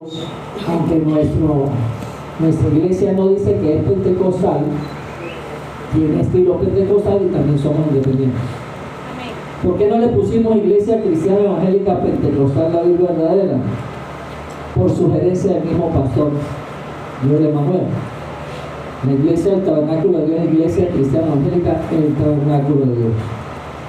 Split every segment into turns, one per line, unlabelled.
Aunque nuestra iglesia no dice que es pentecostal, tiene estilo pentecostal y también somos independientes. ¿Por qué no le pusimos Iglesia Cristiana Evangélica Pentecostal La Vida Verdadera? Por sugerencia del mismo pastor Joel Emanuel. La Iglesia del Tabernáculo de Dios es Iglesia Cristiana Evangélica, el Tabernáculo de Dios.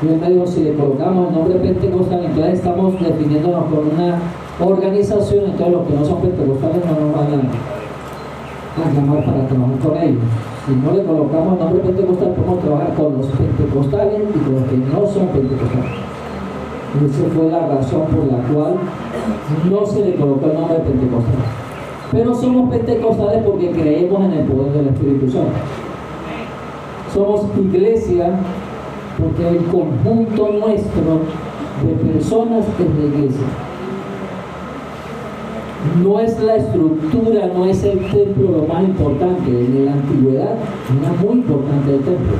Y él me dijo, si le colocamos el nombre pentecostal, entonces estamos definiéndonos con una organización, entonces los que no son pentecostales no nos van a llamar para trabajar con ellos. Si no le colocamos el nombre pentecostal, podemos trabajar con los pentecostales y con los que no son pentecostales. Y esa fue la razón por la cual no se le colocó el nombre pentecostal. Pero somos pentecostales porque creemos en el poder del Espíritu Santo. Somos iglesia porque el conjunto nuestro de personas es la iglesia. No es la estructura, no es el templo lo más importante. En la antigüedad era muy importante el templo,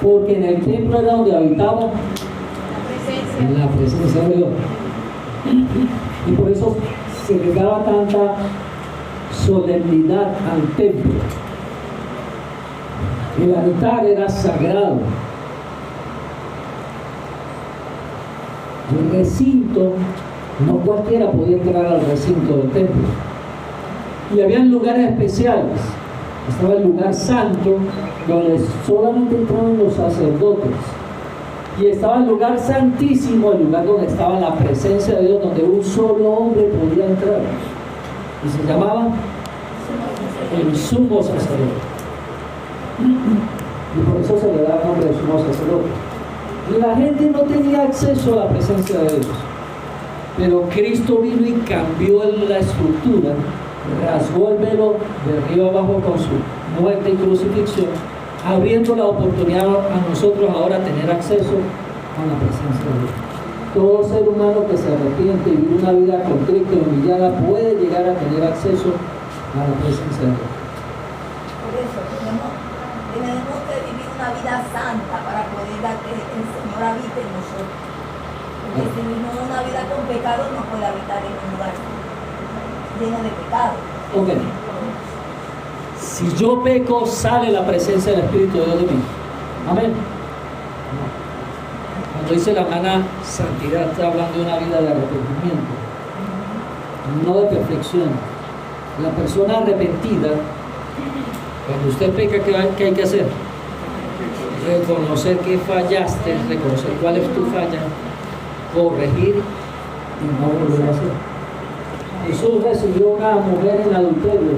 porque en el templo era donde habitaba la presencia de Dios. Y por eso se le daba tanta solemnidad al templo. El altar era sagrado. El recinto, no cualquiera podía entrar al recinto del templo. Y habían lugares especiales. Estaba el lugar santo, donde solamente entraban los sacerdotes. Y estaba el lugar santísimo, el lugar donde estaba la presencia de Dios, donde un solo hombre podía entrar. Y se llamaba el sumo sacerdote. Y por eso se le da el nombre de sumo sacerdote. Y la gente no tenía acceso a la presencia de Dios. Pero Cristo vino y cambió la estructura, rasgó el velo de arriba abajo con su muerte y crucifixión, abriendo la oportunidad a nosotros ahora tener acceso a la presencia de Dios. Todo ser humano que se arrepiente y vive una vida contrita y humillada puede llegar a tener acceso a la presencia de Dios.
Por eso tenemos que vivir una vida santa para poder que el Señor habite en nosotros. Porque si vivimos una vida con pecado, no puede habitar en un lugar lleno de pecado.
Ok. Si yo peco, sale la presencia del Espíritu de Dios de mí. Amén. Cuando dice la hermana santidad, está hablando de una vida de arrepentimiento, no de perfección. La persona arrepentida, cuando usted peca, ¿qué hay que hacer? Reconocer que fallaste, reconocer cuál es tu falla, corregir y no volver a hacer. Jesús recibió una mujer en adulterio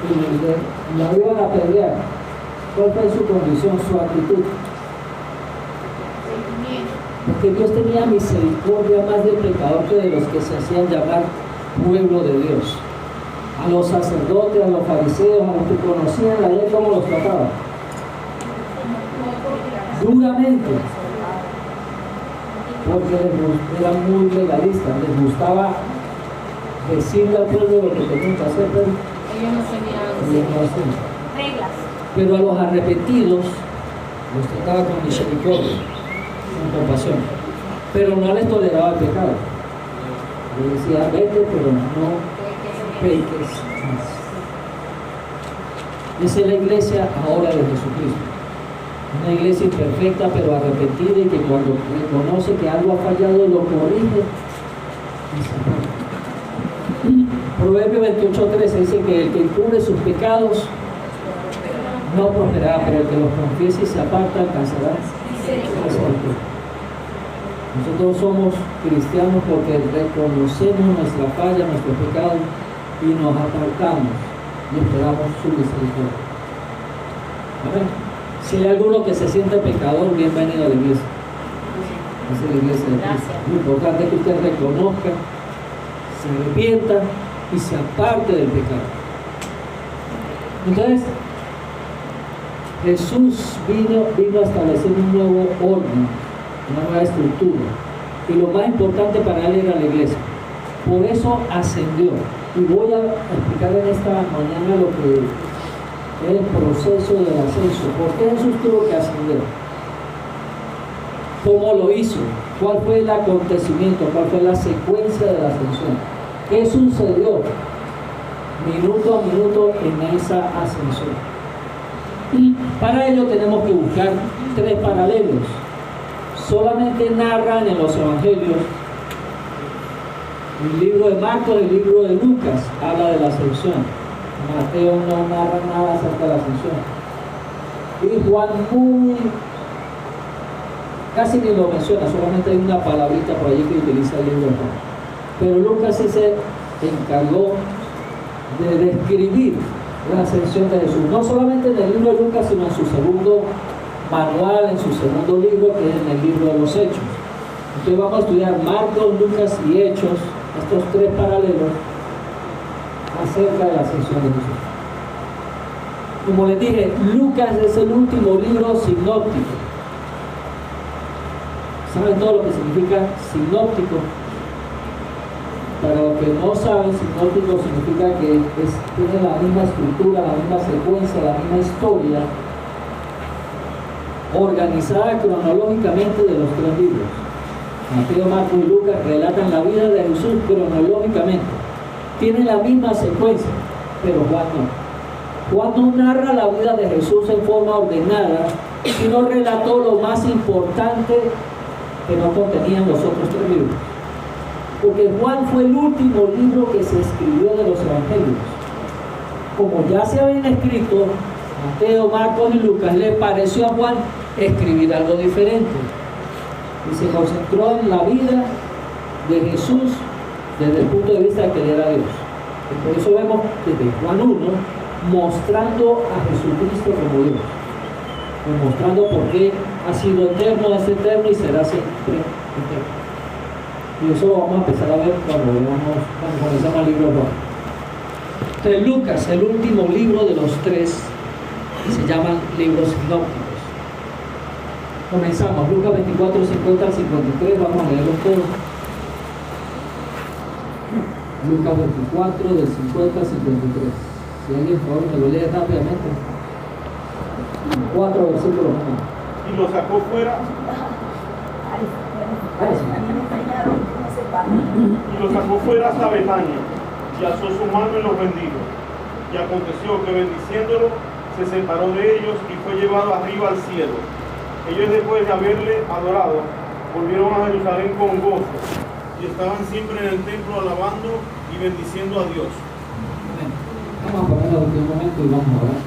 y la iban a pelear. ¿Cuál fue su condición, su actitud? Porque Dios tenía misericordia más del pecador que de los que se hacían llamar pueblo de Dios. A los sacerdotes, a los fariseos, a los que conocían la ley, ¿cómo los trataba? Duramente. Porque eran muy legalistas, les gustaba decirle al pueblo lo que tenían que hacer, pero
ellos no tenían reglas.
Pero a los arrepentidos los trataba con misericordia, con compasión, pero no les toleraba el pecado. Les decía, vete, pero no peques más. Esa es la iglesia ahora de Jesucristo. Una iglesia imperfecta pero arrepentida y que cuando reconoce que algo ha fallado lo corrige y se aparta. Proverbio 28:13 dice que el que encubre sus pecados no prosperará, pero el que los confiese y se aparta alcanzará misericordia. Nosotros somos cristianos porque reconocemos nuestra falla, nuestro pecado y nos apartamos y esperamos su misericordia. Amén. Si hay alguno que se siente pecador, bienvenido a la iglesia. Esa es la iglesia de Cristo. Lo importante es que usted reconozca, se arrepienta y se aparte del pecado. Entonces, Jesús vino a establecer un nuevo orden, una nueva estructura. Y lo más importante para él era la iglesia. Por eso ascendió. Y voy a explicar en esta mañana lo que el proceso del ascenso. ¿Por qué Jesús tuvo que ascender? ¿Cómo lo hizo? ¿Cuál fue el acontecimiento? ¿Cuál fue la secuencia de la ascensión? ¿Qué sucedió minuto a minuto en esa ascensión? Y para ello tenemos que buscar tres paralelos. Solamente narran en los evangelios, el libro de Marcos y el libro de Lucas habla de la ascensión. Mateo no narra nada acerca de la ascensión. Y Juan casi ni lo menciona, solamente hay una palabrita por allí que utiliza el libro de Juan. Pero Lucas sí se encargó de describir la ascensión de Jesús, no solamente en el libro de Lucas, sino en su segundo manual, en su segundo libro, que es en el libro de los Hechos. Entonces vamos a estudiar Marcos, Lucas y Hechos, estos tres paralelos acerca de la ascensión de Jesús. Como les dije, Lucas es el último libro sinóptico. ¿Saben todo lo que significa sinóptico? Para los que no saben, sinóptico significa que tiene la misma estructura, la misma secuencia, la misma historia, organizada cronológicamente de los tres libros. Mateo, Marcos y Lucas relatan la vida de Jesús cronológicamente. Tienen la misma secuencia, pero Juan no. Juan no narra la vida de Jesús en forma ordenada, sino relató lo más importante que no contenían los otros tres libros. Porque Juan fue el último libro que se escribió de los evangelios. Como ya se habían escrito Mateo, Marcos y Lucas, le pareció a Juan escribir algo diferente. Y se concentró en la vida de Jesús desde el punto de vista de que él era Dios. Y por eso vemos desde Juan 1 mostrando a Jesucristo como Dios. Mostrando por qué ha sido eterno, es eterno y será siempre eterno. Y eso lo vamos a empezar a ver cuando comencemos el libro de Juan. Entonces Lucas, el último libro de los tres, que se llaman libros sinópticos. Comenzamos, Lucas 24, 50 al 53, vamos a leerlo todo. Lucas 24, del 50 al 53. Si alguien por favor me lo lee rápidamente. 4 versículos.
Y lo sacó fuera. Y lo sacó fuera hasta Betania, y alzó su mano y los bendijo. Y aconteció que bendiciéndolo, se separó de ellos y fue llevado arriba al cielo. Ellos, después de haberle adorado, volvieron a Jerusalén con gozo, y estaban siempre en el templo alabando y bendiciendo a Dios.
Vamos a ponerlo en un momento y vamos a orar.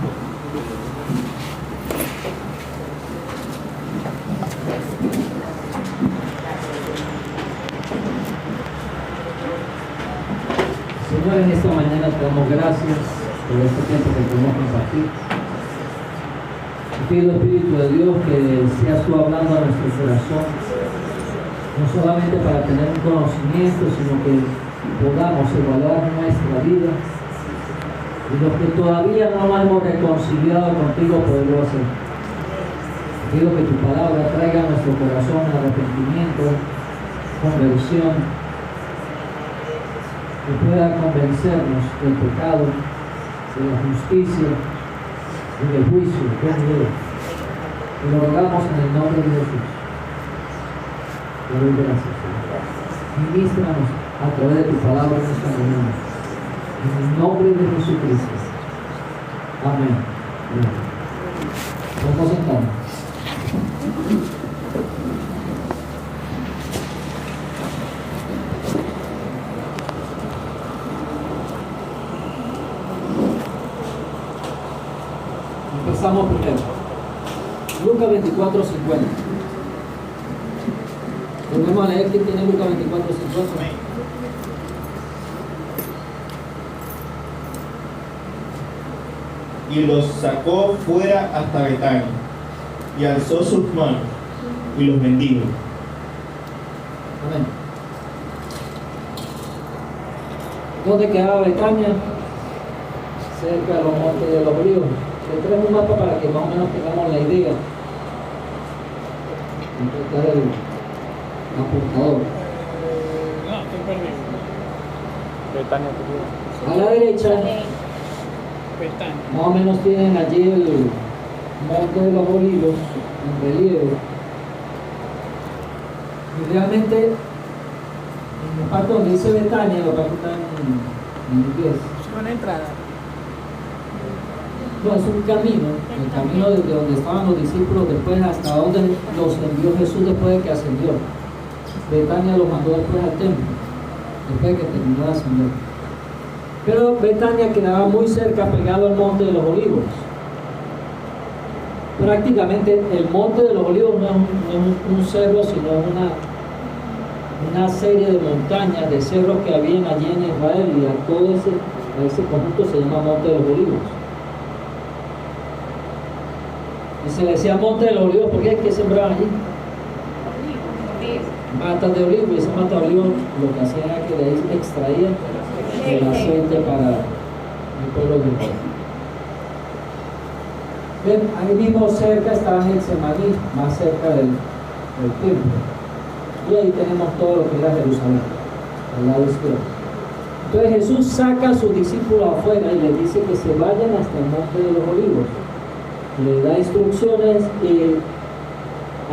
Señor, en esta mañana te damos gracias por este tiempo que podemos compartir. Te pido, Espíritu de Dios, que seas tú hablando a nuestro corazón, no solamente para tener un conocimiento, sino que podamos evaluar nuestra vida y los que todavía no nos hemos reconciliado contigo, poderlo hacer. Te pido que tu palabra traiga a nuestro corazón arrepentimiento, conversión, que pueda convencernos del pecado, de la justicia y del juicio venidero. Y lo rogamos en el nombre de Jesús. Te doy gracias, Señor. Ministranos a través de tu palabra en esta mañana. En el nombre de Jesucristo. Amén. Vamos a sentarnos. Empezamos primero. Lucas 24, 50. Volvemos a leer. ¿Quién tiene Lucas 24, 50?
Y los sacó fuera hasta Betania, y alzó sus manos, y los bendijo.
Amén. ¿Dónde quedaba Betania? Cerca de los montes de los Olivos. Le traigo un mapa para que más o menos tengamos la idea. Está el apuntador.
No, estoy perdido.
Betania,
A la derecha, más o menos tienen allí el monte de los Olivos en relieve. Y realmente En la parte donde dice Betania, lo que está en inglés.
Es una entrada.
No, es un camino, el camino desde donde estaban los discípulos después hasta donde los envió Jesús después de que ascendió. Betania los mandó después al templo, después de que terminó de ascender. Pero Betania quedaba muy cerca, pegado al monte de los Olivos. Prácticamente el monte de los Olivos no es un cerro, sino una serie de montañas, de cerros que habían allí en Israel, y a todo ese conjunto se llama Monte de los Olivos. Y se le decía Monte de los Olivos porque es que sembraban allí matas de olivo, y esa mata de olivo lo que hacían era que de ahí extraían el aceite para el pueblo de Israel. Bien, ahí mismo cerca estaba Getsemaní, más cerca del templo, y ahí tenemos todo lo que era Jerusalén, al lado izquierdo. Entonces Jesús saca a sus discípulos afuera y les dice que se vayan hasta el Monte de los Olivos. Le da instrucciones y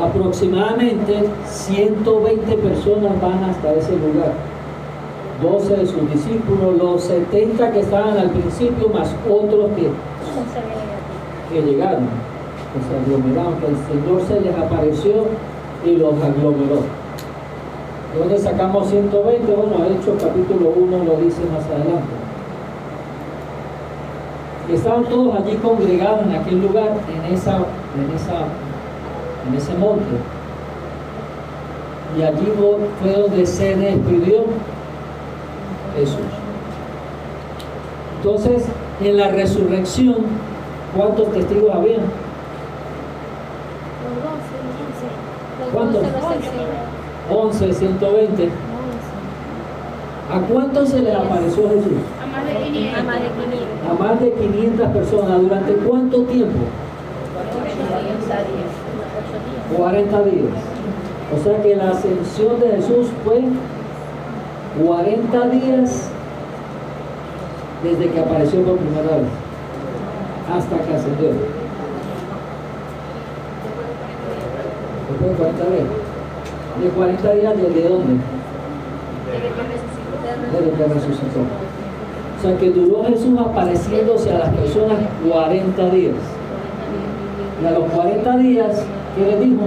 aproximadamente 120 personas van hasta ese lugar. 12 de sus discípulos, los 70 que estaban al principio, más otros que llegaron, que se aglomeraron, que el Señor se les apareció y los aglomeró. ¿De dónde sacamos 120? Bueno, Hechos capítulo 1 lo dice más adelante. Estaban todos allí congregados en aquel lugar, en ese monte. Y allí fue donde se despidió Jesús. Entonces, en la resurrección, ¿cuántos testigos habían? ¿Cuántos? 11, 120. ¿A cuántos se les apareció Jesús?
A más de 500.
A más de 500 personas. ¿Durante cuánto tiempo? 40 días. O sea que la ascensión de Jesús fue 40 días desde que apareció por primera vez hasta que ascendió. Después de 40 días. ¿De 40 días desde dónde? Desde que resucitó. O sea que duró Jesús apareciéndose a las personas 40 días. Y a los 40 días, ¿qué les dijo?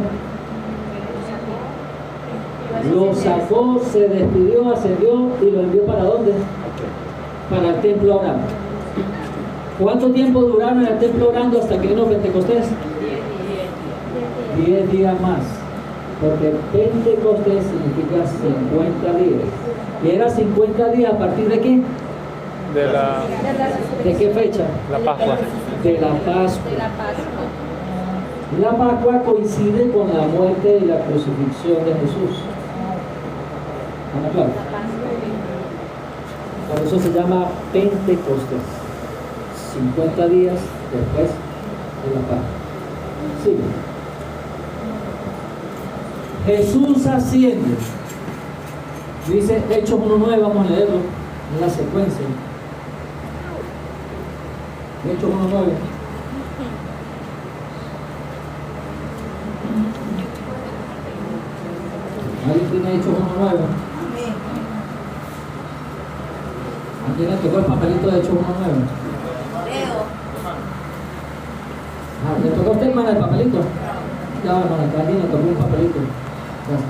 Lo sacó, se despidió, ascendió y lo envió ¿para dónde? Para el templo orando. ¿Cuánto tiempo duraron en el templo orando hasta que vino Pentecostés? 10 días más. Porque Pentecostés significa 50 días. ¿Y era 50 días a partir de qué? ¿De qué fecha?
La Pascua.
De la Pascua. La Pascua coincide con la muerte y la crucifixión de Jesús. ¿Está claro? Por eso se llama Pentecostés. 50 días después de la Pascua. Sigue. Jesús asciende. Dice Hechos 1:9, vamos a leerlo en la secuencia. Hechos 1:9. ¿Alguien tiene Hechos 1:9? ¿A quién le tocó el papelito de Hechos 1:9? ¿Le tocó a usted, hermana, el papelito? Ya, hermana, que alguien le tocó un papelito. Gracias.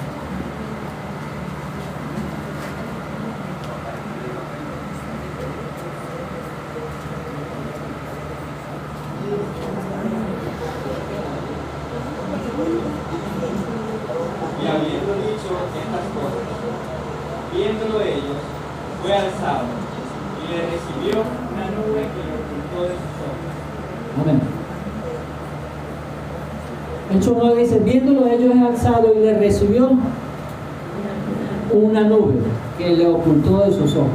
Y habiendo dicho estas cosas, viéndolo ellos, fue alzado y le recibió una nube que lo ocultó de sus ojos.
Amén. Hechos 9 dice, viéndolo ellos es alzado y le recibió una nube que le ocultó de sus ojos.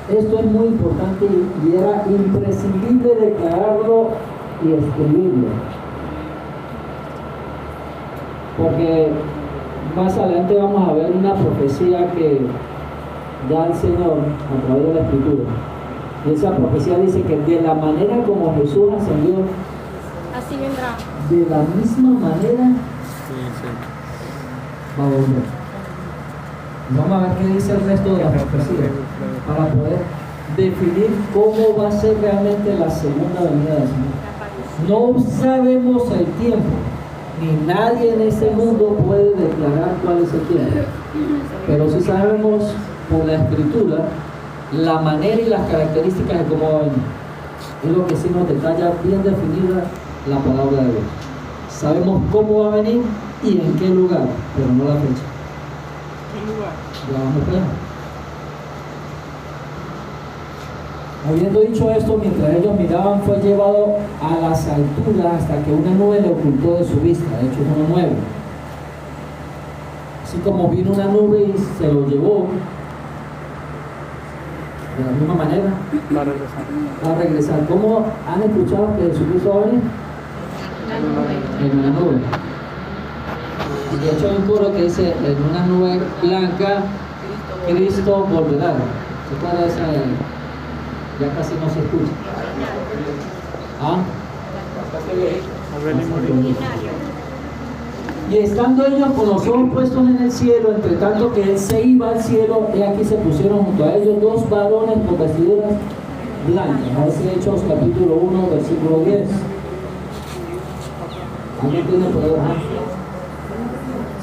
Esto es muy importante y era imprescindible declararlo y escribirlo. Porque más adelante vamos a ver una profecía que da el Señor a través de la Escritura. Y esa profecía dice que de la manera como Jesús ascendió,
Así vendrá.
de la misma manera va a volver. Vamos a ver qué dice el resto de la profecía para poder definir cómo va a ser realmente la segunda venida del Señor. No sabemos el tiempo, ni nadie en este mundo puede declarar cuál es el tiempo, pero sí sabemos por la Escritura la manera y las características de cómo va a venir. Es lo que sí nos detalla bien definida la palabra de Dios. Sabemos cómo va a venir y en qué lugar, pero no la fecha.
¿Qué lugar?
Ya vamos a ver. Habiendo dicho esto, mientras ellos miraban, fue llevado a las alturas hasta que una nube le ocultó de su vista. De hecho, es 1:9. Así como vino una nube y se lo llevó, de la misma manera va a regresar. ¿Cómo han escuchado que Jesucristo va a venir? En una nube. Y de hecho hay un coro que dice: en una nube blanca Cristo volverá. ¿Se acuerda de esa? Ya casi no se escucha. ¿Ah? Y estando ellos con los ojos puestos en el cielo, entre tanto que él se iba al cielo, he aquí se pusieron junto a ellos dos varones con vestiduras blancas. Ese Hechos capítulo 1, versículo 10. ¿Alguien tiene por ahí?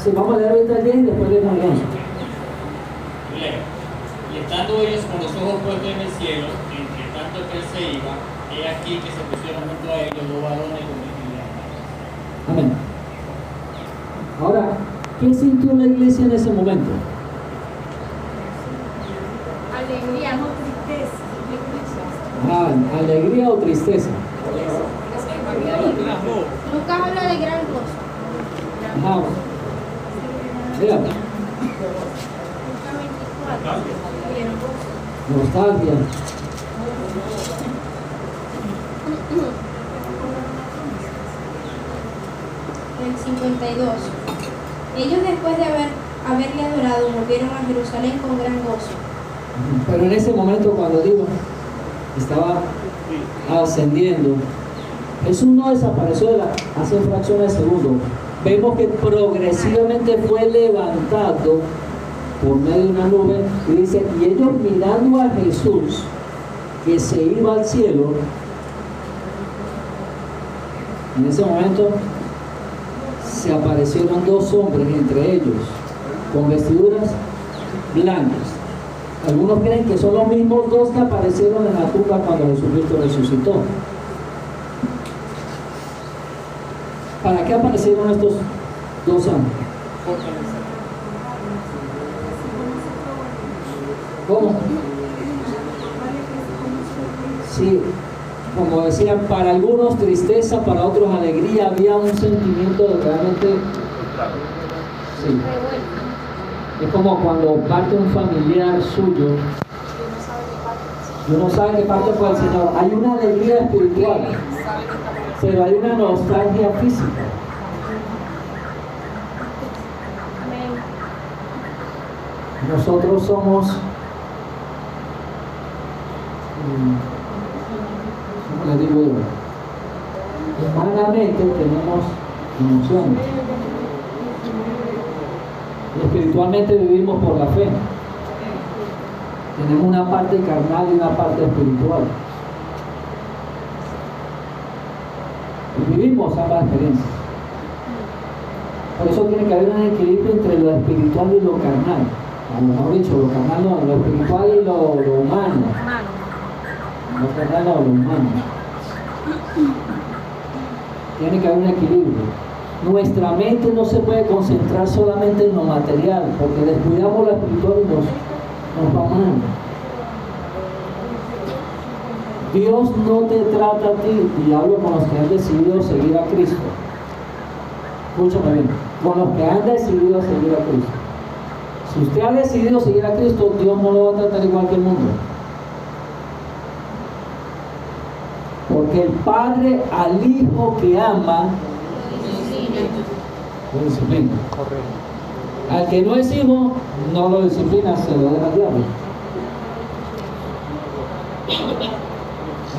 Sí, vamos a leer ahorita el 10 y después leemos el 11.
Y estando ellos con los ojos puestos en el cielo, entre tanto que él se iba, he aquí que se pusieron junto a ellos dos varones con vestiduras blancas.
Amén. Ahora, ¿qué sintió la iglesia en ese momento?
Alegría, no tristeza.
¿Alegría o tristeza?
Lucas habla de gran gozo.
Mira,
Lucas 24.
nostalgia.
El 52. Ellos después de haberle adorado volvieron a Jerusalén con gran gozo.
Pero en ese momento, cuando digo, estaba ascendiendo, Jesús no desapareció hace fracciones de segundo. Vemos que progresivamente fue levantado por medio de una nube, y dice: y ellos mirando a Jesús que se iba al cielo, en ese momento se aparecieron dos hombres entre ellos con vestiduras blancas. Algunos creen que son los mismos dos que aparecieron en la tumba cuando Jesucristo resucitó. ¿Para qué aparecieron estos dos ángeles? ¿Cómo? Sí, como decían, para algunos tristeza, para otros alegría. Había un sentimiento de realmente... Sí. Es como cuando parte un familiar suyo y uno sabe que parte por el Señor. Hay una alegría espiritual, pero hay una nostalgia física. Nosotros somos, ¿cómo le digo yo? Humanamente tenemos emociones. Espiritualmente vivimos por la fe. Tenemos una parte carnal y una parte espiritual. Y vivimos ambas experiencias. Por eso tiene que haber un equilibrio entre lo espiritual y lo carnal. O mejor dicho, lo carnal no, lo espiritual y lo humano. Lo carnal no, lo humano. Tiene que haber un equilibrio. Nuestra mente no se puede concentrar solamente en lo material, porque descuidamos lo espiritual y nos va mal. Dios no te trata a ti, y hablo con los que han decidido seguir a Cristo. Escúchame bien, con los que han decidido seguir a Cristo. Si usted ha decidido seguir a Cristo, Dios no lo va a tratar igual que el mundo. Porque el Padre al Hijo que ama, lo disciplina. Al que no es hijo, no lo disciplina, se lo deja al diablo.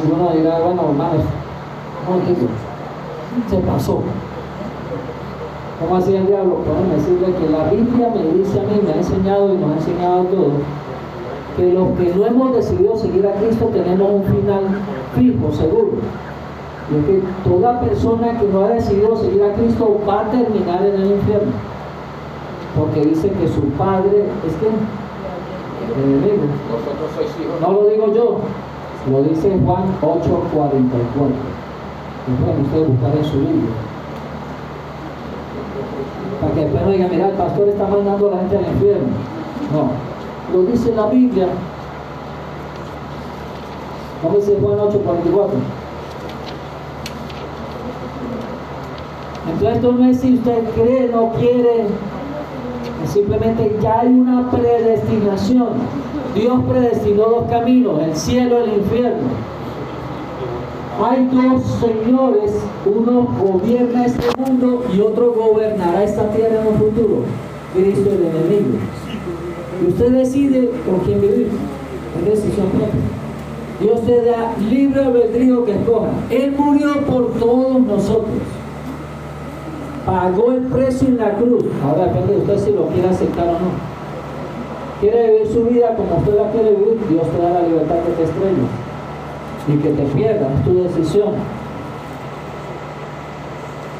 Alguno dirá: bueno, hermanos, se pasó. ¿Cómo hacía el diablo? Pueden decirle que la Biblia me dice a mí, me ha enseñado y nos ha enseñado a todos, que los que no hemos decidido seguir a Cristo tenemos un final fijo, seguro. Y es que toda persona que no ha decidido seguir a Cristo va a terminar en el infierno. Porque dice que su padre es que el enemigo.
Vosotros sois hijos.
No lo digo yo, lo dice Juan 8:44. Y pueden ustedes buscar en su Biblia. Para que después no digan, mira, el pastor está mandando a la gente al infierno. No, lo dice la Biblia. ¿Cómo dice Juan 8:44? Entonces esto no es si usted cree, no quiere, es simplemente ya hay una predestinación. Dios predestinó dos caminos, el cielo y el infierno. Hay dos señores, uno gobierna este mundo y otro gobernará esta tierra en un futuro. Cristo el enemigo. Y usted decide con quién vivir. Es decisión propia. Dios te da libre albedrío que escoja. Él murió por todos nosotros. Pagó el precio en la cruz. Ahora depende de usted si lo quiere aceptar o no. Quiere vivir su vida como usted la quiere vivir, Dios te da la libertad que te estrelles y que te pierdas, es tu decisión.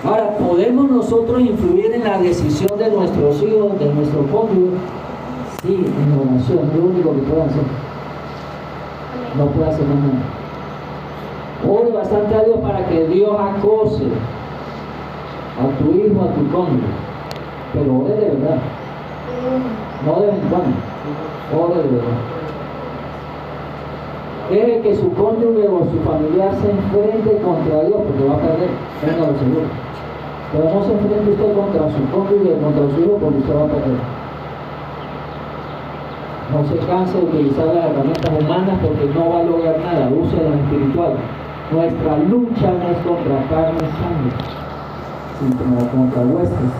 Ahora, ¿podemos nosotros influir en la decisión de nuestros hijos, de nuestro cónyuge? Sí, en la oración, es lo único que puede hacer. No puede hacer más nada. Ore bastante a Dios para que Dios acose a tu hijo, a tu cónyuge, pero ore de verdad, no de vez en cuando, ore de verdad. Deje que su cónyuge o su familiar se enfrente contra Dios, porque va a perder, venga lo seguro. Pero no se enfrente usted contra su cónyuge o contra su hijo, porque usted va a perder. No se canse de utilizar las herramientas humanas, porque no va a lograr nada. Use las espirituales. Nuestra lucha no es contra carne y sangre, sino contra huestes,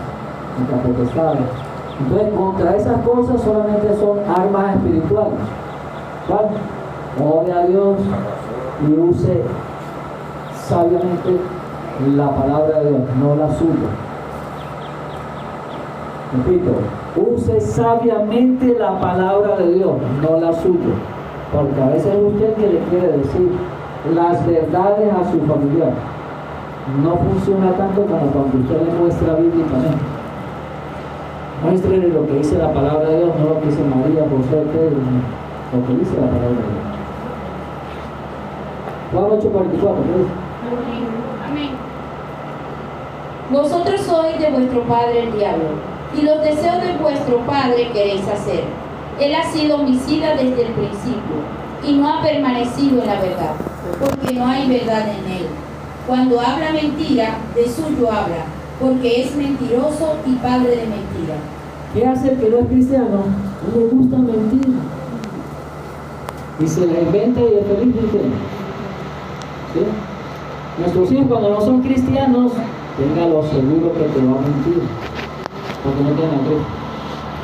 contra potestades. Entonces, contra esas cosas solamente son armas espirituales. ¿Vale? Ore a Dios y use sabiamente la palabra de Dios, no la suya. Repito, use sabiamente la palabra de Dios, no la suya. Porque a veces es usted que le quiere decir las verdades a su familiar. No funciona tanto como cuando usted le muestra bíblicamente. Muéstrele lo que dice la palabra de Dios, no lo que dice María, José, Pedro, lo que dice la palabra de Dios. Juan 8:44,
Amén. Vosotros sois de vuestro padre el diablo, y los deseos de vuestro padre queréis hacer. Él ha sido homicida desde el principio, y no ha permanecido en la verdad, porque no hay verdad en él. Cuando habla mentira, de suyo habla, porque es mentiroso y padre de mentira.
¿Qué hace el que no es cristiano? No le gusta mentir. Y se la inventa y es feliz mintiendo. ¿Sí? Nuestros hijos cuando no son cristianos, téngalo seguro que te va a mentir. Porque no tienen fe.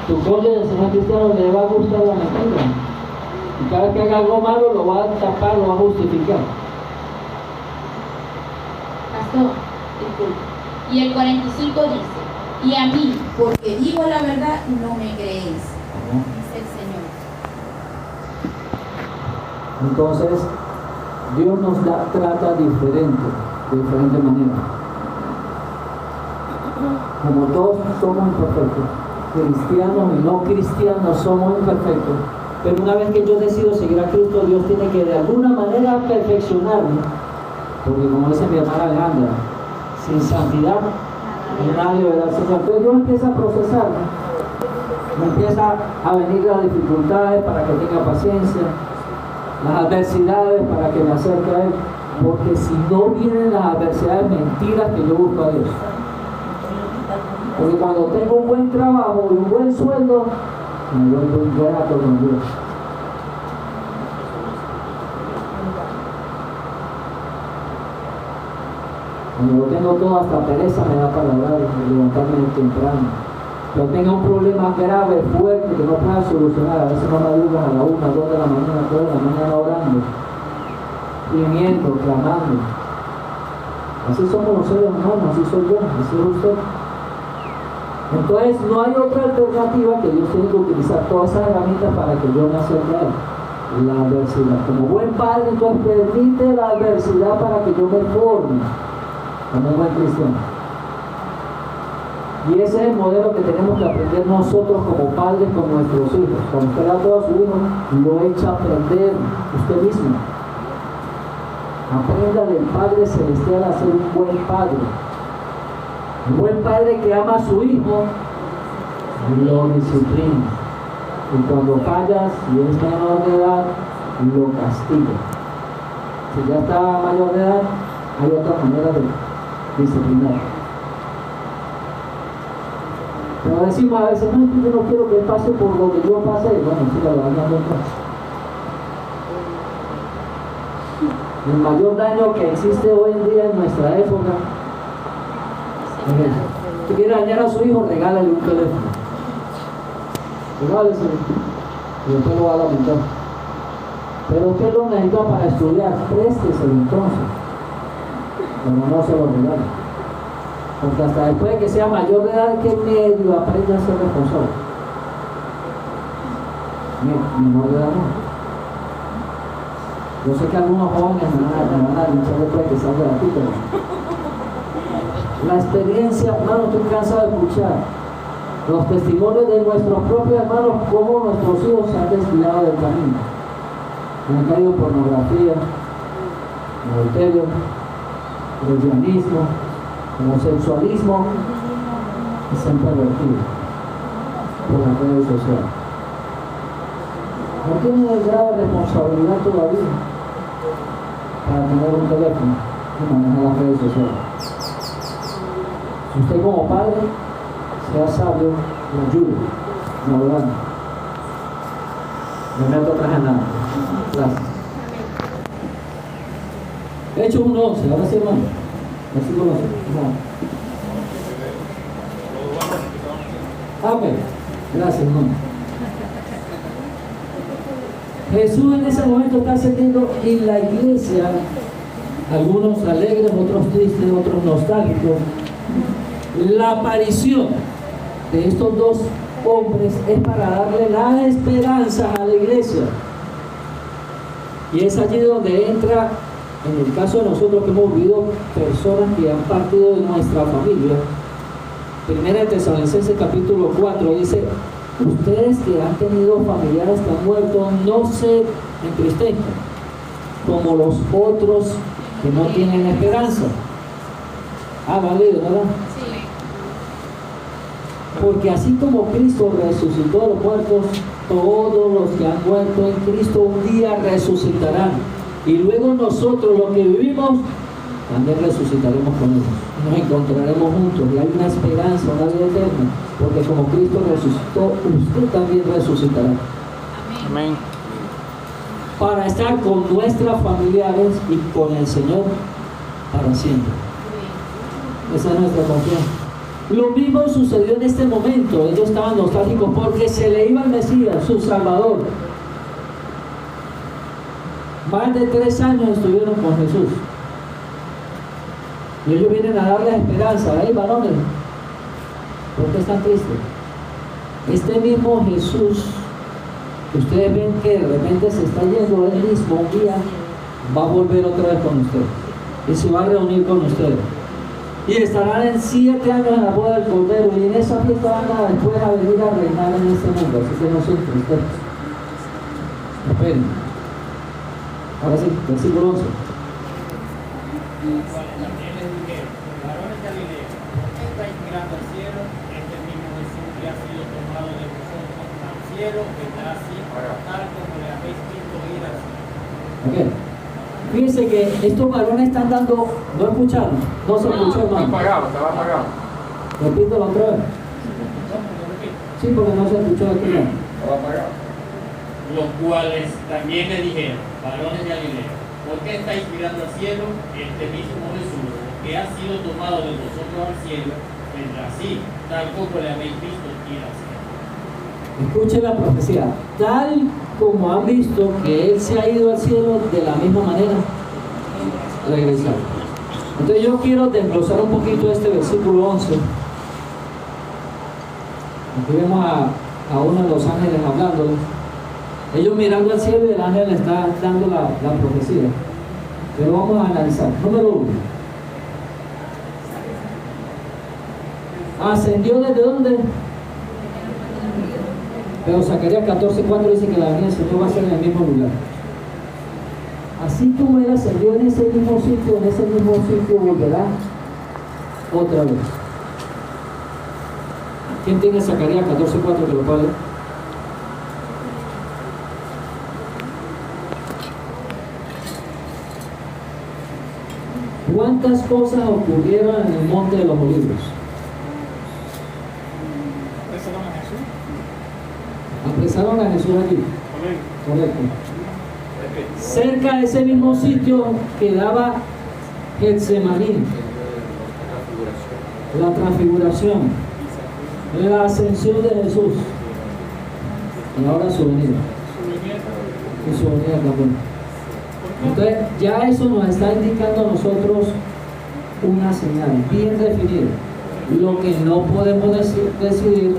Tu cónyuge de ser cristiano le va a gustar la mentira. Y cada vez que haga algo malo lo va a tapar, lo va a justificar.
Pastor, disculpe. Y el 45 dice, y a mí, porque digo la verdad, no me creéis, dice el Señor.
Entonces, Dios nos trata diferente, de diferente manera. Como todos somos imperfectos, cristianos y no cristianos somos imperfectos, pero una vez que yo decido seguir a Cristo, Dios tiene que de alguna manera perfeccionarme, porque como dice mi hermana Alejandra, sin santidad nadie verá al Señor. Entonces Dios empieza a procesarme, me empieza a venir las dificultades para que tenga paciencia, las adversidades para que me acerque a Él, porque si no vienen las adversidades, mentiras que yo busco a Dios. Porque cuando tengo un buen trabajo y un buen sueldo, me vuelvo un grato con Dios. Cuando lo tengo todo, hasta pereza me da para orar, levantarme temprano. Pero tenga un problema grave, fuerte, que no pueda solucionar, a veces no me ayudan a la 1, 2 de la mañana, 3 de la mañana orando, gimiendo, clamando. Así somos los seres humanos, así soy yo, así es usted. Entonces no hay otra alternativa que Dios tiene que utilizar todas esas herramientas para que yo me acerque a Él. La adversidad. Como buen padre, entonces permite la adversidad para que yo me forme como un buen cristiano. Y ese es el modelo que tenemos que aprender nosotros como padres con nuestros hijos. Cuando usted da todo a su hijo, lo echa a aprender usted mismo. Aprenda del Padre Celestial a ser un buen padre. Un buen padre que ama a su hijo, lo disciplina. Y cuando fallas, si es menor de edad, lo castiga. Si ya está mayor de edad, hay otra manera de disciplinar. Pero decimos a veces, no, yo no quiero que pase por lo que yo pasé. Bueno, sí, la verdad no pasa. El mayor daño que existe hoy en día en nuestra época es eso. Si quiere dañar a su hijo, regálale un teléfono. Regáleselo. Y después lo va a lamentar. Pero usted lo necesita para estudiar, présteselo entonces. Pero no se lo regale. Porque hasta después de que sea mayor de edad, que medio aprenda a ser responsable. Menor de edad no. Yo sé que algunos jóvenes me van a luchar después de que salga de aquí, pero la experiencia, hermano, estoy cansado de escuchar los testimonios de nuestros propios hermanos, cómo nuestros hijos se han desviado del camino. Han caído pornografía, adulterio, lesbianismo, homosexualismo, y se han pervertido por las redes sociales. No tienen el grado de responsabilidad todavía para tener un teléfono y manejar las redes sociales. Si usted como padre sea sabio, lo ayude, no lo haga. Me meto atrás en nada. Gracias. Hechos 1:11, ahora sí, hermano. Versículo 11. Amén. Gracias, hermano. Jesús en ese momento está ascendiendo en la iglesia, algunos alegres, otros tristes, otros nostálgicos. La aparición de estos dos hombres es para darle la esperanza a la iglesia. Y es allí donde entra, en el caso de nosotros que hemos vivido personas que han partido de nuestra familia. Primera de Tesalonicenses capítulo 4 dice: ustedes que han tenido familiares que han muerto, no se entristezcan como los otros que no tienen esperanza. Lo han leído, ¿verdad?
Sí.
Porque así como Cristo resucitó a los muertos, todos los que han muerto en Cristo un día resucitarán. Y luego nosotros, los que vivimos, también resucitaremos con ellos. Nos encontraremos juntos y hay una esperanza, una vida eterna. Porque como Cristo resucitó, usted también resucitará.
Amén.
Para estar con nuestros familiares y con el Señor para siempre. Esa es nuestra confianza. Lo mismo sucedió en este momento. Ellos estaban nostálgicos porque se le iba el Mesías, su Salvador. Más de 3 años estuvieron con Jesús. Y ellos vienen a darles esperanza. ¡Hey, varones! ¿Por qué están tristes? Este mismo Jesús que ustedes ven que de repente se está yendo, él mismo un día va a volver otra vez con ustedes y se va a reunir con ustedes y estarán en 7 años en la boda del Cordero, y en esa fiesta van a después a venir a reinar en este mundo. Así que no se entristezcan. Esperen. Ahora sí, versículo 11.
También les dijeron: varones de Galilea, ¿por qué estáis mirando al cielo? Este mismo Jesús que ha sido tomado de vosotros al cielo vendrá así, tal como le habéis visto ir al cielo.
Okay. Fíjense que estos varones están dando, ¿no escucharon? No se escuchó, hermano.
Estaba apagado.
Repítelo otra vez. Sí, porque no se escuchó aquí.
Estaba apagado.
Los cuales también le dijeron: varones de Galilea, ¿por qué estáis mirando al cielo? Este mismo Jesús que ha sido tomado de vosotros al cielo vendrá así, tal como le habéis visto ir al cielo.
Escuchen la profecía. Tal como han visto que Él se ha ido al cielo, de la misma manera regresar. Entonces yo quiero desglosar un poquito este versículo 11 Aquí vemos a uno de los ángeles hablándoles. Ellos mirando al cielo y el ángel le está dando la profecía. Pero vamos a analizar. Número 1. ¿Ascendió desde dónde? Pero Zacarías 14:4 dice que la venida del Señor va a ser en el mismo lugar. Así como Él ascendió en ese mismo sitio volverá otra vez. ¿Quién tiene Zacarías 14:4 que lo puede leer? ¿Cuántas cosas ocurrieron en el Monte de los Olivos? Apresaron a Jesús allí. Correcto. Cerca de ese mismo sitio quedaba Getsemaní, la transfiguración, la ascensión de Jesús y ahora su venida. Y su venida también. Entonces, ya eso nos está indicando a nosotros una señal bien definida. Lo que no podemos decidir,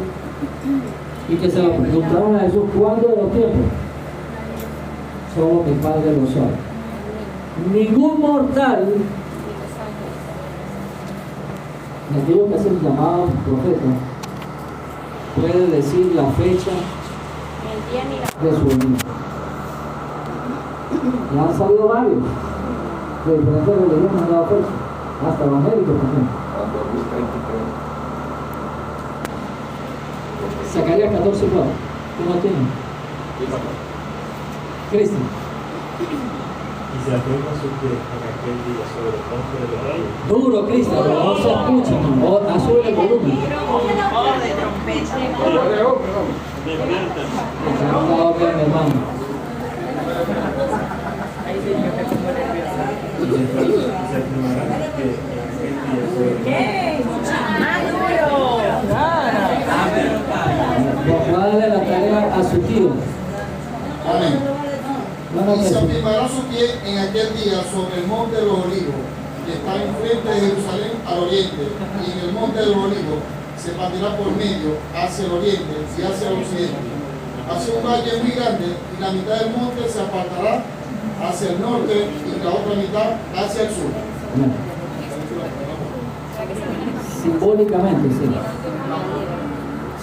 y que se lo preguntaron a Jesús, ¿cuándo de los tiempos? Solo mi Padre lo sabe. Ningún mortal, aquellos que hacen llamados profetas, puede decir la fecha de su venida. Ya han salido varios de diferentes religiones, han dado fecha, hasta evangélicos también. Zacarías 14:4. ¿Tú no tienes? Cristian.
Y se afirma su pie en aquel día sobre el monte de los reyes.
Duro, Cristian, pero no se escucha. O sube el volumen. Mi hermano.
Se afirmará que en aquel día sobre el
Va a darle la tarea a su tío.
Amén.
Bueno,
Y se
pues,
afirmará su pie en aquel día sobre el monte de los olivos, que está enfrente de Jerusalén al oriente, y en el monte de los olivos se partirá por medio hacia el oriente y hacia el occidente. Hacia un valle muy grande, y la mitad del monte se apartará hacia el norte y la otra mitad hacia el sur.
simbólicamente, sí.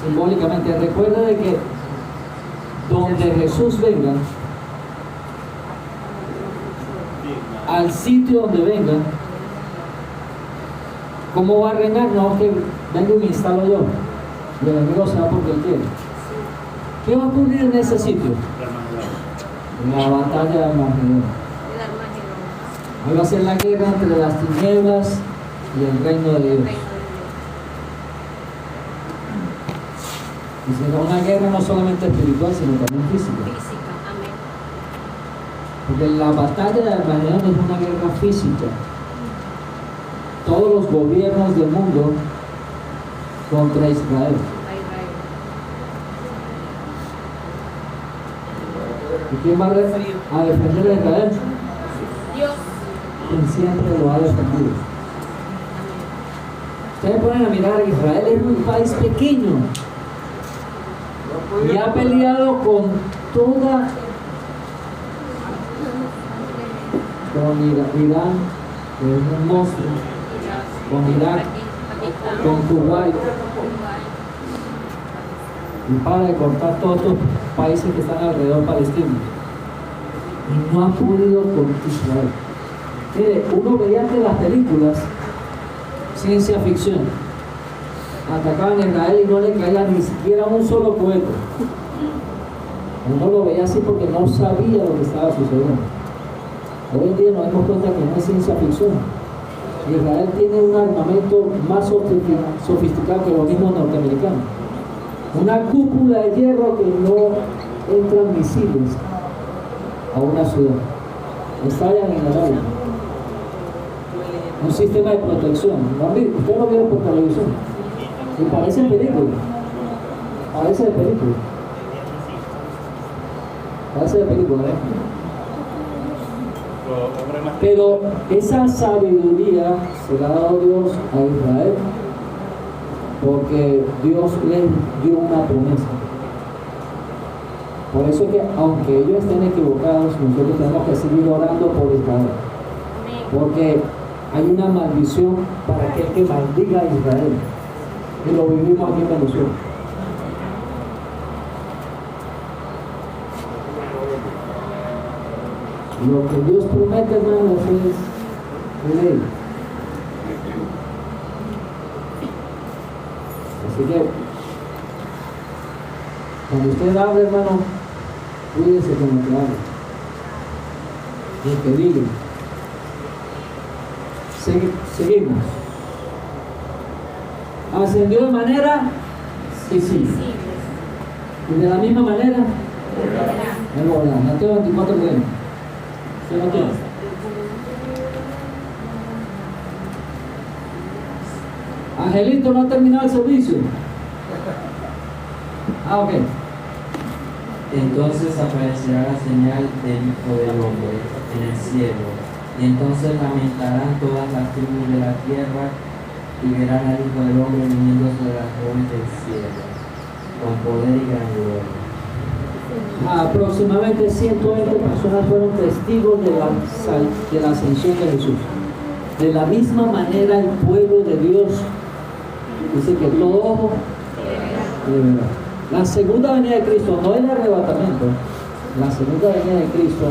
Simbólicamente, recuerda de que donde Jesús venga, al sitio donde venga, ¿cómo va a reinar? No, que vengo y me instalo yo. Y el enemigo se va porque él quiere. ¿Qué va a ocurrir en ese sitio? La batalla de Armagedón. Ahí va a ser la guerra entre las tinieblas y el reino de Dios. Y será una guerra no solamente espiritual, sino también física. Porque la batalla de Armagedón es una guerra física. Todos los gobiernos del mundo contra Israel. ¿Y quién va a defender a Israel?
Dios.
Quien siempre lo ha defendido. Ustedes ponen a mirar, Israel es un país pequeño y ha peleado con toda, con Irán, que es un monstruo, con Irak, con Kuwait, y para de cortar todos estos países que están alrededor palestinos, y no ha podido con Israel. Mire, uno veía que las películas ciencia ficción atacaban a Israel y no le caía ni siquiera un solo cohete. Uno lo veía así porque no sabía lo que estaba sucediendo. Hoy en día nos damos cuenta que no es ciencia ficción. Israel tiene un armamento más sofisticado que los mismos norteamericanos. Una cúpula de hierro que no entran misiles a una ciudad. Estallan en el aire. Un sistema de protección. Usted lo vio por televisión. Y parece película. Parece de película. Parece de película, ¿eh? Pero esa sabiduría se la ha dado Dios a Israel porque Dios les dio una promesa. Por eso es que aunque ellos estén equivocados, nosotros tenemos que seguir orando por Israel, porque hay una maldición para aquel que maldiga a Israel, y lo vivimos aquí en Venezuela. Lo que Dios promete, hermano, es ley. Así que cuando usted habla, hermano, cuídese con lo que habla, lo que diga. Seguimos. Ascendió de manera visible. Y de la misma manera, en volar. Mateo 24, bueno. ¿Sí no tiene? Angelito no ha terminado el servicio. Ok.
Entonces aparecerá la señal del Hijo del Hombre en el cielo, y entonces lamentarán todas las tribus de la tierra, y verán al Hijo del Hombre viniendo sobre las nubes del cielo, con poder y gran gloria.
Aproximadamente 120 personas fueron testigos de la ascensión de Jesús. De la misma manera, el pueblo de Dios dice que todo ojo le verá. La segunda venida de Cristo, no el arrebatamiento, la segunda venida de Cristo,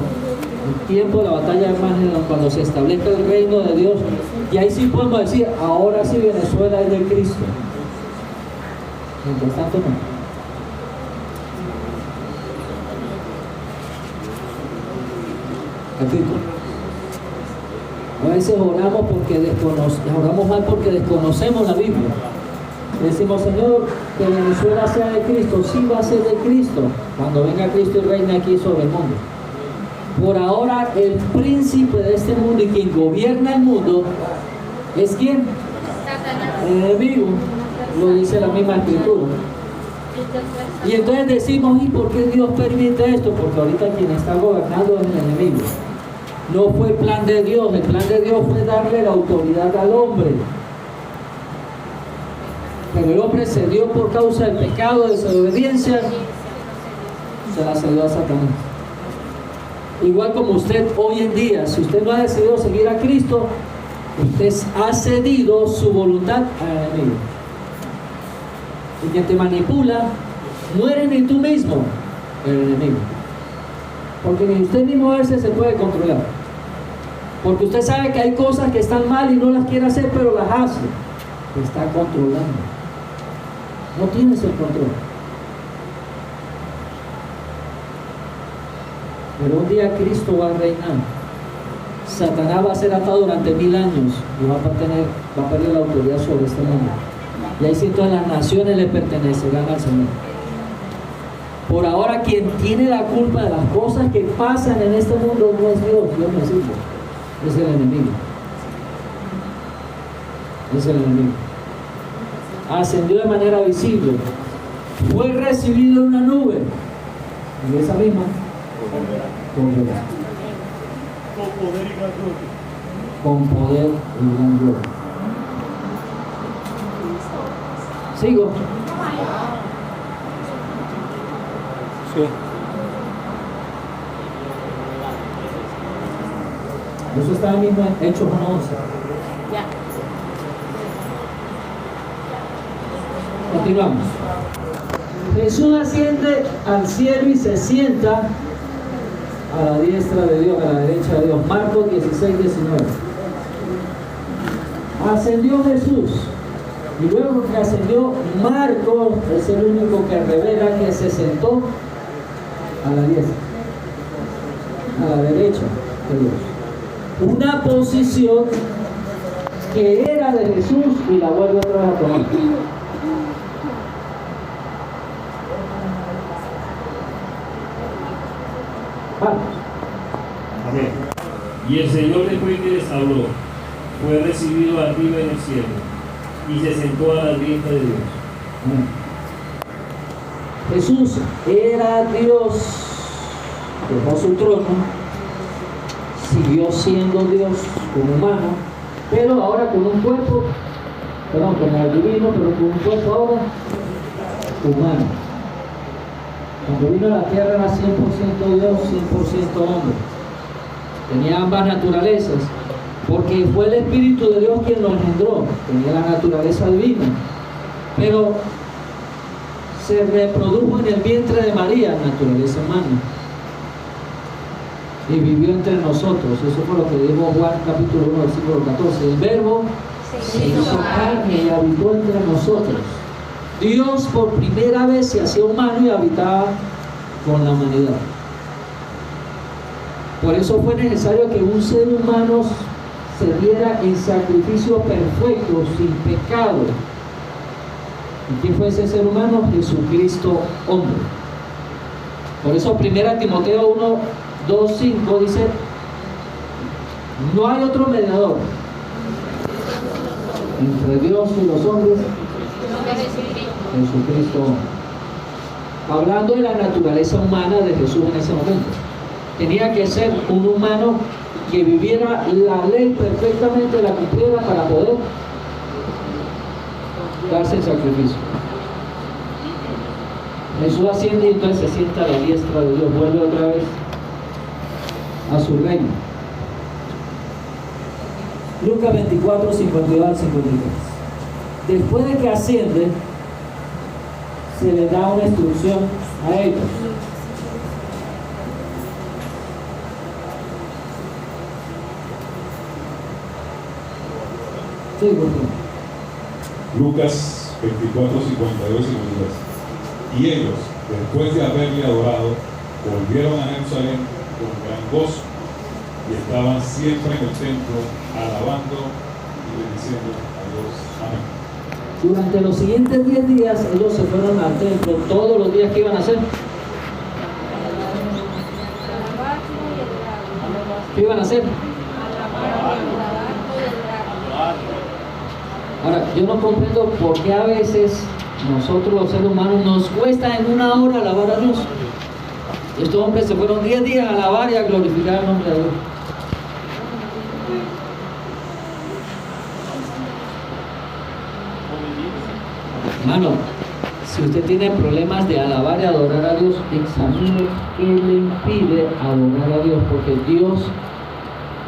el tiempo de la batalla de Armagedón, cuando se establezca el reino de Dios, y ahí sí podemos decir, ahora sí Venezuela es de Cristo. Mientras tanto no. Repito, a veces oramos mal porque desconocemos la Biblia. Decimos, Señor, que Venezuela sea de Cristo. Sí va a ser de Cristo cuando venga Cristo y reine aquí sobre el mundo. Por ahora, el príncipe de este mundo y quien gobierna el mundo es ¿quién? El enemigo, lo dice la misma escritura. Y entonces decimos, ¿y por qué Dios permite esto? Porque ahorita quien está gobernando es el enemigo. No fue el plan de Dios. El plan de Dios fue darle la autoridad al hombre. Pero el hombre cedió por causa del pecado, de desobediencia, se la cedió a Satanás. Igual como usted hoy en día, si usted no ha decidido seguir a Cristo, usted ha cedido su voluntad al enemigo. Y quien te manipula no eres ni tú mismo, el enemigo. Porque ni usted mismo a veces se puede controlar. Porque usted sabe que hay cosas que están mal y no las quiere hacer, pero las hace. Te está controlando. No tienes el control. Pero un día Cristo va a reinar. Satanás va a ser atado durante 1000 años y va a perder la autoridad sobre este mundo. Y ahí sí todas las naciones le pertenecerán al Señor. Por ahora quien tiene la culpa de las cosas que pasan en este mundo no es Dios, Dios no existe, es el enemigo. Es el enemigo. Ascendió de manera visible, fue recibido en una nube, y esa misma volverá. Con poder y gran gloria. Sigo. Sí. Eso está mismo en Hechos 11.
Ya.
Continuamos. Jesús asciende al cielo y se sienta a la diestra de Dios, a la derecha de Dios. Marcos 16, 19. Ascendió Jesús. Y luego que ascendió, Marcos es el único que revela que se sentó a la diestra, a la derecha de Dios. Una posición que era de Jesús y la vuelve otra vez a tomar.
Amén. Y el Señor, después que les habló, fue recibido arriba en el cielo y se sentó a la diestra de Dios.
Amén. Jesús era Dios, dejó su trono, siguió siendo Dios como humano, pero ahora con un cuerpo perdón, como divino, pero con un cuerpo ahora humano. Cuando vino a la tierra era 100% Dios, 100% hombre. Tenía ambas naturalezas, porque fue el Espíritu de Dios quien lo engendró. Tenía la naturaleza divina, pero se reprodujo en el vientre de María, naturaleza humana, y vivió entre nosotros. Eso fue lo que dijo Juan capítulo 1, versículo 14. El Verbo se hizo carne y habitó entre nosotros. Dios por primera vez se hacía humano y habitaba con la humanidad. Por eso fue necesario que un ser humano se diera en sacrificio perfecto, sin pecado. ¿Y quién fue ese ser humano? Jesucristo, hombre. Por eso 1 Timoteo 1, 2, 5 dice: no hay otro mediador entre Dios y los hombres, Jesucristo. Hablando de la naturaleza humana de Jesús en ese momento, tenía que ser un humano que viviera la ley perfectamente, la cumpliera para poder darse el sacrificio. Jesús asciende y entonces se sienta a la diestra de Dios, vuelve otra vez a su reino. Lucas 24, 52 al 53. Después de que asciende, se le da una instrucción a ellos. Sí, por favor.
Lucas 24, 52 y 53. Y ellos, después de haberle adorado, volvieron a Jerusalén con gran gozo y estaban siempre en el templo alabando y bendiciendo a Dios. Amén.
Durante los siguientes 10 días ellos se fueron al templo. Todos los días que iban a hacer, ¿qué iban a hacer? Ahora, yo no comprendo por qué a veces nosotros los seres humanos nos cuesta en una hora alabar a Dios. Estos hombres se fueron 10 días a alabar y a glorificar el nombre de Dios. Hermano, si usted tiene problemas de alabar y adorar a Dios, examine qué le impide adorar a Dios, porque Dios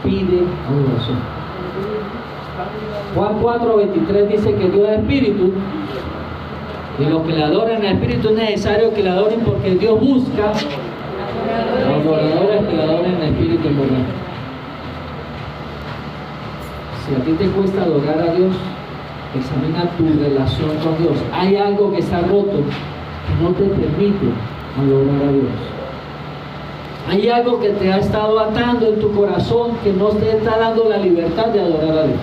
pide adoración. Juan 4:23 dice que Dios es espíritu, y los que le adoran en espíritu es necesario que le adoren, porque Dios busca adoradores que le adoren en espíritu y en verdad. Si a ti te cuesta adorar a Dios, examina tu relación con Dios. Hay algo que está roto que no te permite adorar a Dios. Hay algo que te ha estado atando en tu corazón que no te está dando la libertad de adorar a Dios.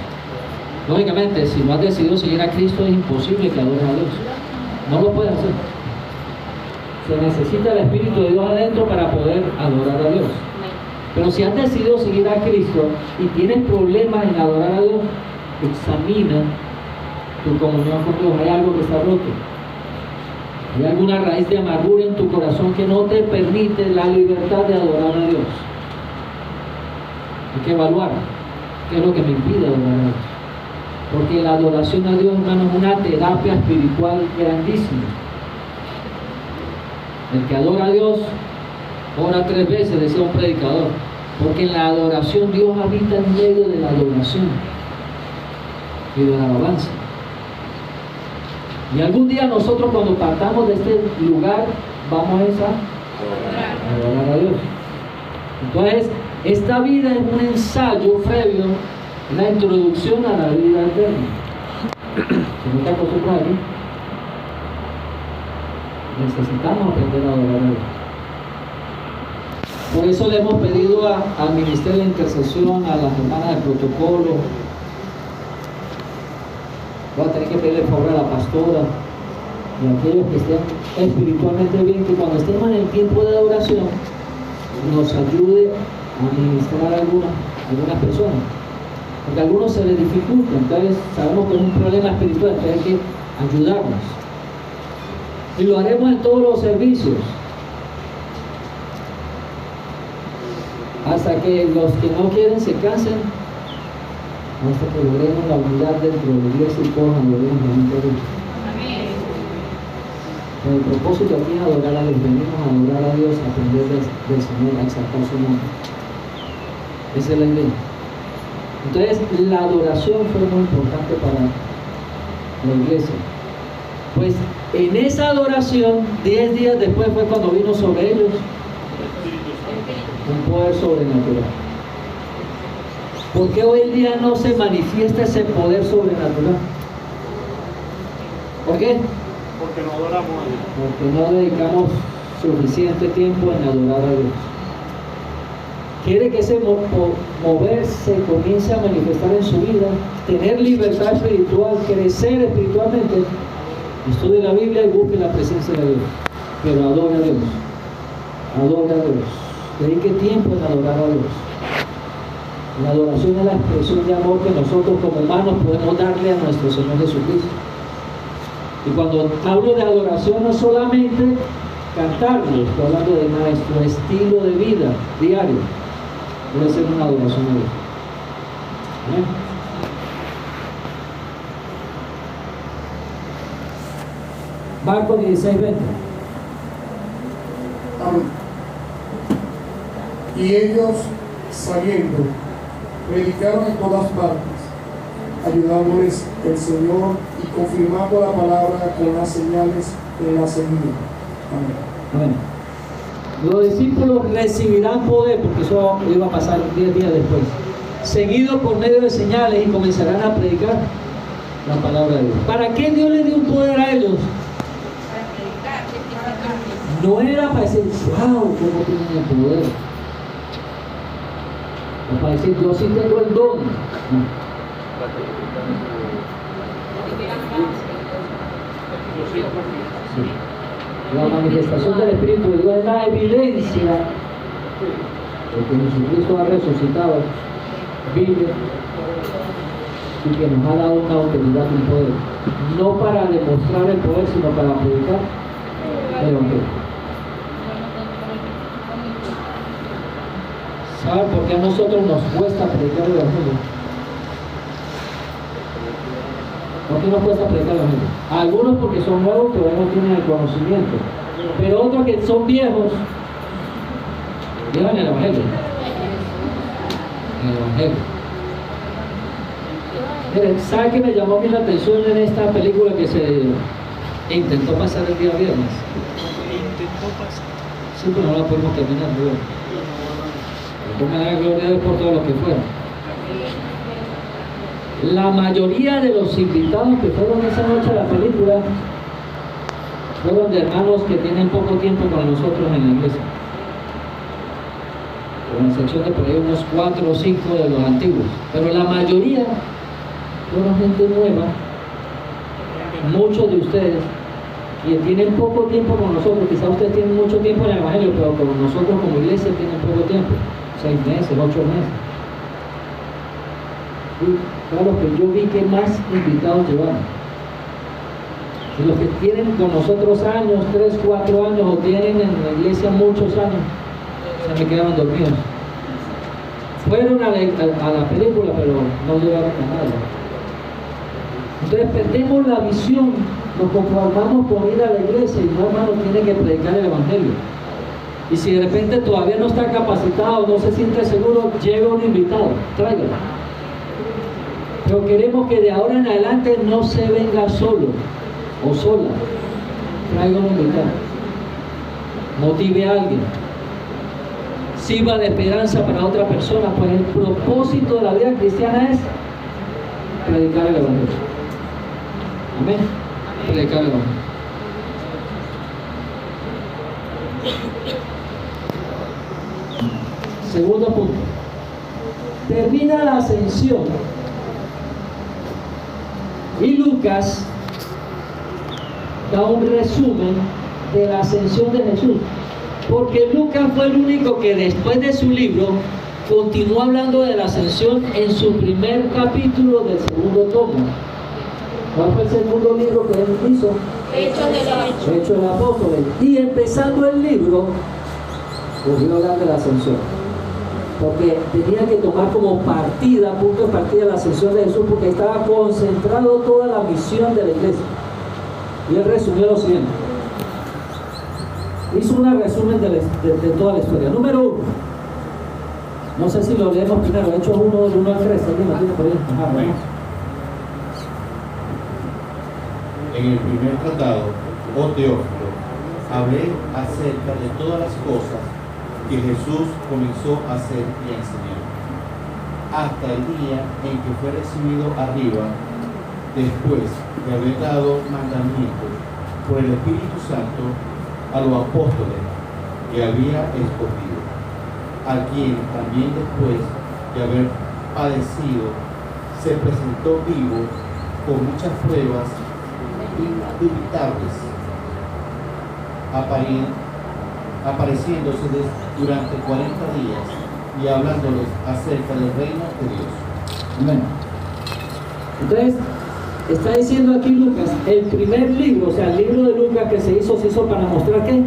Lógicamente, si no has decidido seguir a Cristo, es imposible que adores a Dios. No lo puedes hacer. Se necesita el Espíritu de Dios adentro para poder adorar a Dios. Pero si has decidido seguir a Cristo y tienes problemas en adorar a Dios, examina tu comunión con Dios. Hay algo que está roto. Hay alguna raíz de amargura en tu corazón que no te permite la libertad de adorar a Dios. Hay que evaluar qué es lo que me impide adorar a Dios. Porque la adoración a Dios, hermano, es una terapia espiritual grandísima. El que adora a Dios ora 3 veces, decía un predicador. Porque en la adoración Dios habita en medio de la adoración y de la alabanza. Y algún día nosotros, cuando partamos de este lugar, vamos a adorar a Dios. Entonces, esta vida es un ensayo previo, la introducción a la vida eterna. Si no te acostumbras aquí, necesitamos aprender a adorar a Dios. Por eso le hemos pedido al Ministerio de Intercesión, a las hermanas del protocolo. Voy a tener que pedirle favor a la pastora y a aquellos que estén espiritualmente bien, que cuando estemos en el tiempo de adoración nos ayude a ministrar a algunas personas, porque a algunos se les dificulta. Entonces sabemos que es un problema espiritual, entonces hay que ayudarnos, y lo haremos en todos los servicios hasta que los que no quieren se cansen hasta que logremos la unidad dentro de la iglesia y todos adoremos a Dios. Pero el propósito aquí es adorar a Dios, venimos a adorar a Dios, a aprender del Señor, a exaltar su nombre. Esa es la idea. Entonces, la adoración fue muy importante para la iglesia. Pues en esa adoración, 10 días después fue cuando vino sobre ellos un poder sobrenatural. ¿Por qué hoy en día no se manifiesta ese poder sobrenatural? ¿Por qué?
Porque no adoramos a Dios.
Porque no dedicamos suficiente tiempo en adorar a Dios. Quiere que ese mover se comience a manifestar en su vida, tener libertad espiritual, crecer espiritualmente. Estudie la Biblia y busque la presencia de Dios. Pero adore a Dios. Adore a Dios. Dedique tiempo en adorar a Dios. La adoración es la expresión de amor que nosotros como humanos podemos darle a nuestro Señor Jesucristo. Y cuando hablo de adoración no solamente cantarlo, estoy hablando de nuestro estilo de vida diario. Debe ser una adoración a Dios. ¿Amén? Marcos 16:20.
Amén. Y ellos, saliendo, predicaron en todas partes, ayudándoles el Señor y confirmando la palabra con las señales que la seguían. Amén.
Amén. Los discípulos recibirán poder, porque eso iba a pasar 10 días después, seguido por medio de señales, y comenzarán a predicar la palabra de Dios. ¿Para qué Dios le dio un poder a ellos? No era para decir, wow, cómo tienen el poder. O para decir, yo sí tengo el don. No. Sí. La manifestación del Espíritu de Dios es la evidencia de que Jesucristo ha resucitado, vive y que nos ha dado una autoridad y un poder. No para demostrar el poder, sino para predicar el Evangelio. ¿Saben por qué a nosotros nos cuesta predicar el Evangelio? ¿Por qué nos cuesta predicar el Evangelio? Algunos porque son nuevos, pero no tienen el conocimiento. Pero otros que son viejos, llevan el Evangelio. El Evangelio. Miren, ¿sabe qué me llamó a mí la atención en esta película que se intentó pasar el día viernes? Sí, pero no la podemos terminar, ¿no? Pongan la gloria a Dios por todo lo que fueron. La mayoría de los invitados que fueron esa noche a la película fueron de hermanos que tienen poco tiempo con nosotros en la iglesia, con excepción de por ahí unos 4 o 5 de los antiguos, pero la mayoría fueron gente nueva. Muchos de ustedes que tienen poco tiempo con nosotros, quizás ustedes tienen mucho tiempo en el Evangelio, pero con nosotros como iglesia tienen poco tiempo, 6 meses, 8 meses. Y claro que yo vi que más invitados llevaron. Y los que tienen con nosotros años, 3, 4 años, o tienen en la iglesia muchos años, se me quedaron dormidos. Fueron a la película, pero no llegaron a nada. Entonces perdemos la visión, nos conformamos por ir a la iglesia y no, hermano, tiene que predicar el Evangelio. Y si de repente todavía no está capacitado, no se siente seguro, lleve un invitado, tráigalo. Pero queremos que de ahora en adelante no se venga solo o sola. Traiga un invitado. Motive a alguien. Sirva de esperanza para otra persona, pues el propósito de la vida cristiana es predicar el Evangelio. Amén. Predicar el Evangelio. Segundo punto. Termina la ascensión y Lucas da un resumen de la ascensión de Jesús, porque Lucas fue el único que después de su libro continuó hablando de la ascensión en su primer capítulo del segundo tomo. ¿Cuál fue el segundo libro que él hizo? Hechos de los Apóstoles. Y empezando el libro, volvió a hablar de la ascensión. porque tenía que tomar como partida, punto de partida, la ascensión de Jesús, porque estaba concentrado toda la misión de la iglesia. Y él resumió lo siguiente. Hizo un resumen de toda la historia. Número 1. No sé si lo leemos primero. Hechos 1, del 1 al 3. ¿Alguien lo tiene por ahí? Ajá, bueno.
En el primer tratado, oh Teófilo, hablé acerca de todas las cosas que Jesús comenzó a hacer y a enseñar, hasta el día en que fue recibido arriba, después de haber dado mandamientos por el Espíritu Santo a los apóstoles que había escogido, a quien también después de haber padecido se presentó vivo con muchas pruebas indubitables, apareciéndose durante 40 días y hablándoles acerca del reino de Dios.
Amén. Entonces, está diciendo aquí Lucas, el primer libro, o sea, el libro de Lucas que se hizo para mostrar que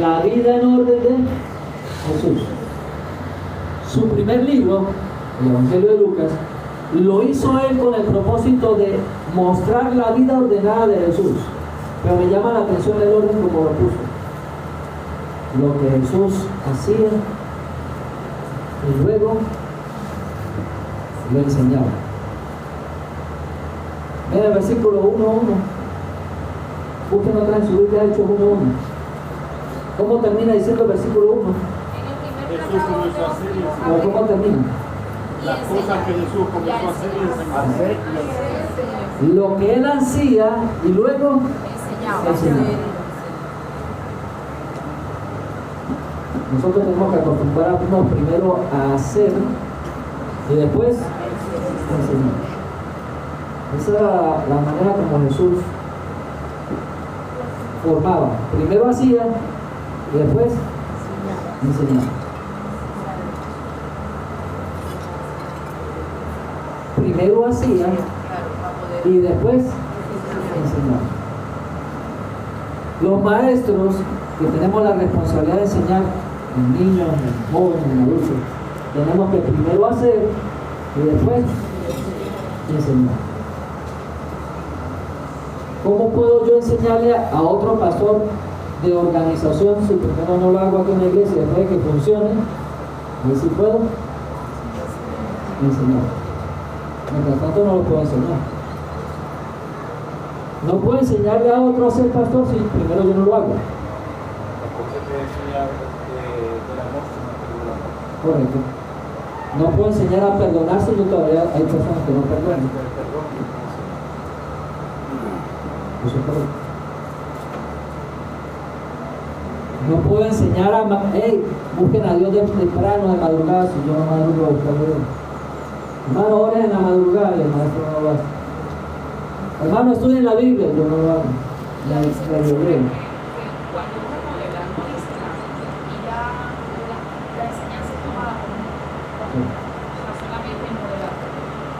la vida en orden de Jesús. Su primer libro, el Evangelio de Lucas, lo hizo él con el propósito de mostrar la vida ordenada de Jesús. Pero me llama la atención el orden como lo puso. Lo que Jesús hacía y luego lo enseñaba. Vean el versículo 1:1. Busquen otra en su Biblia, Hechos 1:1. ¿Cómo termina diciendo el versículo 1?
Jesús comenzó a hacer y enseñar.
¿O cómo termina?
Las cosas que Jesús comenzó a hacer y enseñar.
Lo que él hacía y luego enseñaba. Nosotros tenemos que acostumbrarnos primero a hacer y después enseñar. Esa era la manera como Jesús formaba. Primero hacía y después enseñaba. Primero hacía y después enseñaba. Los maestros que tenemos la responsabilidad de enseñar en niños, en jóvenes, en adultos, tenemos que primero hacer y después enseñar. ¿Cómo puedo yo enseñarle a otro pastor de organización si primero no lo hago aquí en la iglesia y después de que funcione? Ahí sí puedo enseñar. Mientras tanto no lo puedo enseñar. No puedo enseñarle a otro a ser pastor si primero yo no lo hago. Correcto. No puedo enseñar a perdonar si yo todavía hay personas que no perdonan. Eso es correcto. No puedo enseñar a... busquen a Dios de temprano, de madrugada, si yo no madrugo a buscar a Dios. Hermano, oren en la madrugada y el maestro no lo hace. Hermano, estudien la Biblia, yo no lo hago. La hebreo.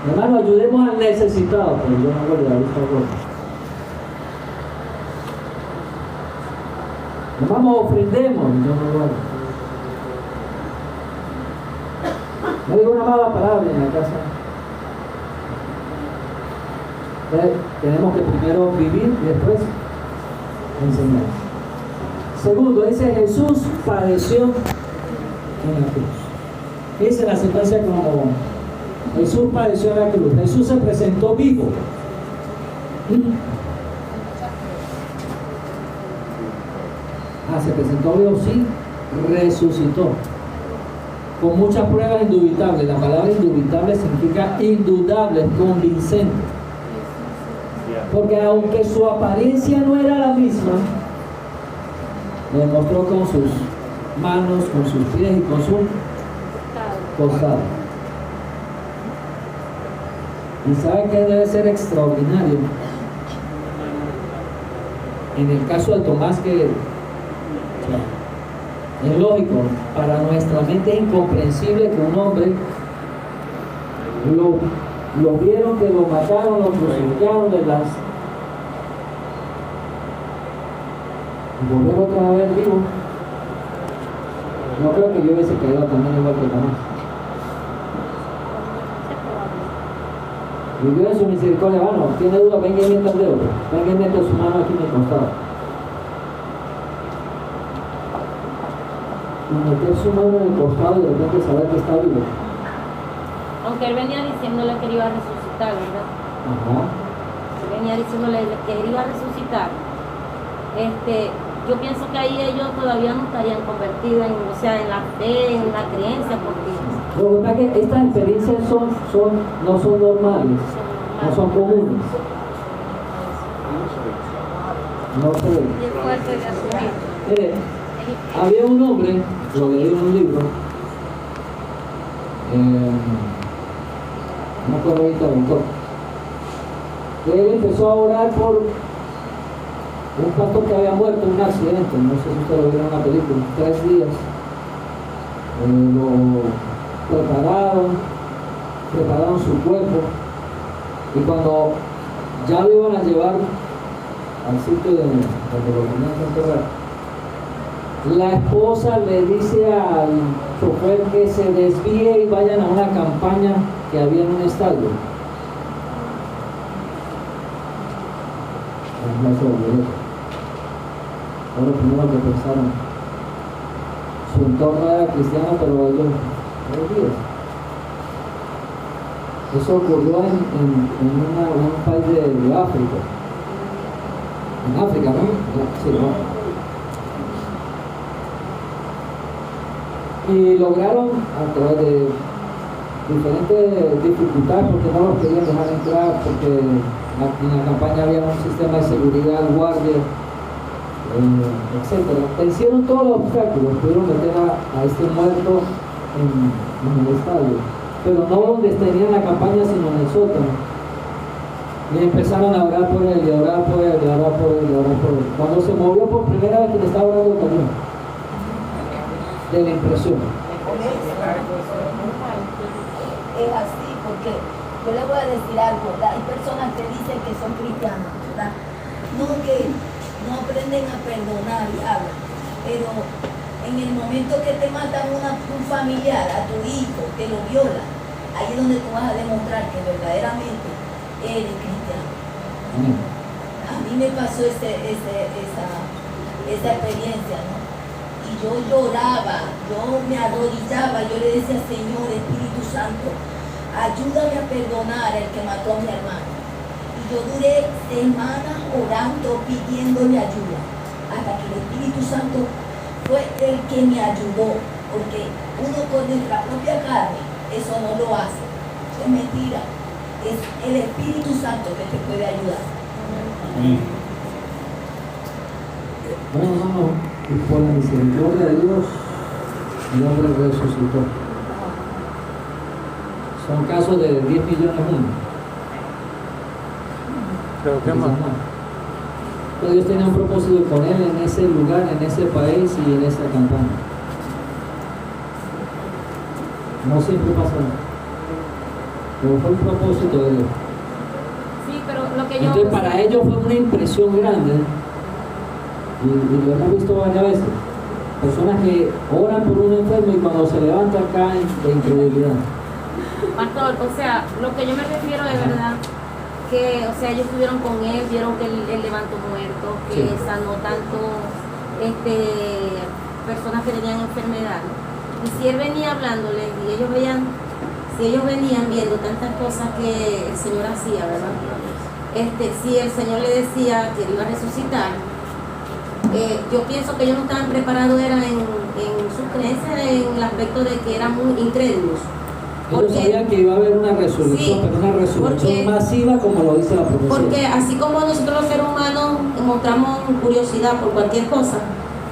Hermano, ayudemos al necesitado, pero yo no hago de la vista gorda. Hermano, ofrendemos, yo no lo hago. No digo una mala palabra en la casa. Entonces, tenemos que primero vivir y después enseñar. Segundo, dice Jesús padeció en la cruz. Dice la secuencia como Jesús padeció en la cruz. Jesús se presentó vivo. Se presentó vivo, sí, resucitó. Con muchas pruebas indubitables. La palabra indubitable significa indudable, convincente. Porque aunque su apariencia no era la misma, lo demostró con sus manos, con sus pies y con su costado. ¿Y sabe qué debe ser extraordinario? En el caso de Tomás, que es lógico, para nuestra mente es incomprensible que un hombre lo vieron, que lo mataron, lo crucificaron de las y volver otra vez vivo. No creo que yo hubiese caído también igual que Tomás. Vivió en su misericordia, hermano. ¿Tiene duda? Venga y meta el dedo. Venga y meta su mano aquí en el costado. Y meter su mano en el costado y de repente saber que está vivo.
Aunque él venía diciéndole que iba a resucitar, ¿verdad?
Ajá.
Él venía diciéndole que él iba a resucitar. Yo pienso que ahí ellos todavía no estarían convertidos en, o sea, en la fe, en la creencia, porque
Lo que pasa es que estas experiencias no son normales, no son comunes. No sé.
y es fuerte de asumir.
Mire, había un hombre, lo leí en un libro, no me acuerdo ahorita el autor, que él empezó a orar por un pastor que había muerto en un accidente, no sé si ustedes lo vieron en la película, 3 días. Lo prepararon su cuerpo, y cuando ya lo iban a llevar al sitio donde lo tenían que enterrar, la esposa le dice al chofer que se desvíe y vayan a una campaña que había en un estadio. Fue lo primero que pensaron. Su entorno era cristiano, pero ellos días. Eso ocurrió en un país de África. En África, ¿no? Sí, ¿no? Y lograron, a través de diferentes dificultades, porque no los querían dejar entrar, porque en la campaña había un sistema de seguridad, guardia, etc. Vencieron todos los obstáculos, pudieron meter a este muerto en el estadio, pero no donde tenían la campaña, sino en el sótano. Y empezaron a orar por él, y a orar por él, y a orar por él, y a orar por él. Cuando se movió por primera vez, que le estaba orando también, de la impresión.
Es así, porque yo le voy a decir algo, hay personas que dicen que son cristianos, ¿verdad? No, que no aprenden a perdonar y hablan, pero en el momento que te matan un familiar, a tu hijo, que lo viola, ahí es donde tú vas a demostrar que verdaderamente eres cristiano. A mí me pasó esa experiencia, ¿no? Y yo lloraba, yo me arrodillaba, yo le decía, Señor, Espíritu Santo, ayúdame a perdonar al que mató a mi hermano. Y yo duré semanas orando, pidiéndole ayuda, hasta que el Espíritu Santo fue el que me ayudó, porque uno con nuestra propia carne, eso no lo hace. Es mentira. Es el Espíritu Santo que te puede ayudar.
Bueno, hermano, y por la misericordia de Dios, el hombre resucitó. Son casos de 10 millones uno.
¿Pero qué más?
Pero Dios tenía un propósito con él en ese lugar, en ese país y en esa campaña. No siempre pasa nada, pero fue un propósito de Dios.
Sí, pero lo que yo...
Entonces para ellos fue una impresión grande, y lo hemos visto varias veces, personas que oran por un enfermo y cuando se levantan caen de incredulidad.
Pastor, o sea, lo que yo me refiero de verdad, que, o sea, ellos estuvieron con él, vieron que él levantó muertos, que
Sí.
sanó tanto personas que tenían enfermedad. Y si él venía hablándoles y ellos veían, si ellos venían viendo tantas cosas que el Señor hacía, ¿verdad? Si el Señor le decía que iba a resucitar, yo pienso que ellos no estaban preparados, era en su creencia, en el aspecto de que eran muy incrédulos.
Ellos sabían que iba a haber una resurrección,
Sí,
pero una resurrección masiva como lo dice la profecía.
Porque así como nosotros los seres humanos mostramos curiosidad por cualquier cosa,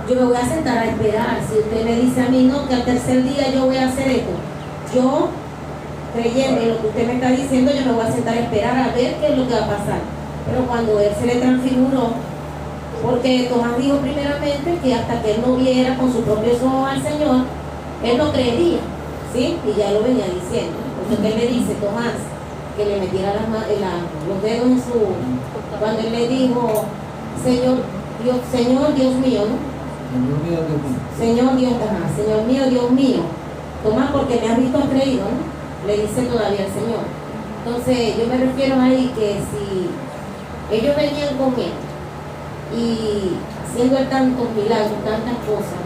yo me voy a sentar a esperar. Si usted me dice a mí, no, que al tercer día yo voy a hacer esto, yo, creyendo en lo que usted me está diciendo, yo me voy a sentar a esperar a ver qué es lo que va a pasar. Pero cuando él se le transfiguró, porque Tomás dijo primeramente que hasta que él no viera con sus propios ojos al Señor, él no creería, ¿sí? Y ya lo venía diciendo. Entonces él le dice, Tomás, que le metiera los dedos en su... Cuando él le dijo, Señor Dios mío, ¿no? Señor Dios, ajá, Señor mío, Dios mío, toma porque me has visto creído, ¿no? Le dice todavía el Señor. Entonces yo me refiero ahí que si ellos venían con él y haciendo tantos milagros, tantas cosas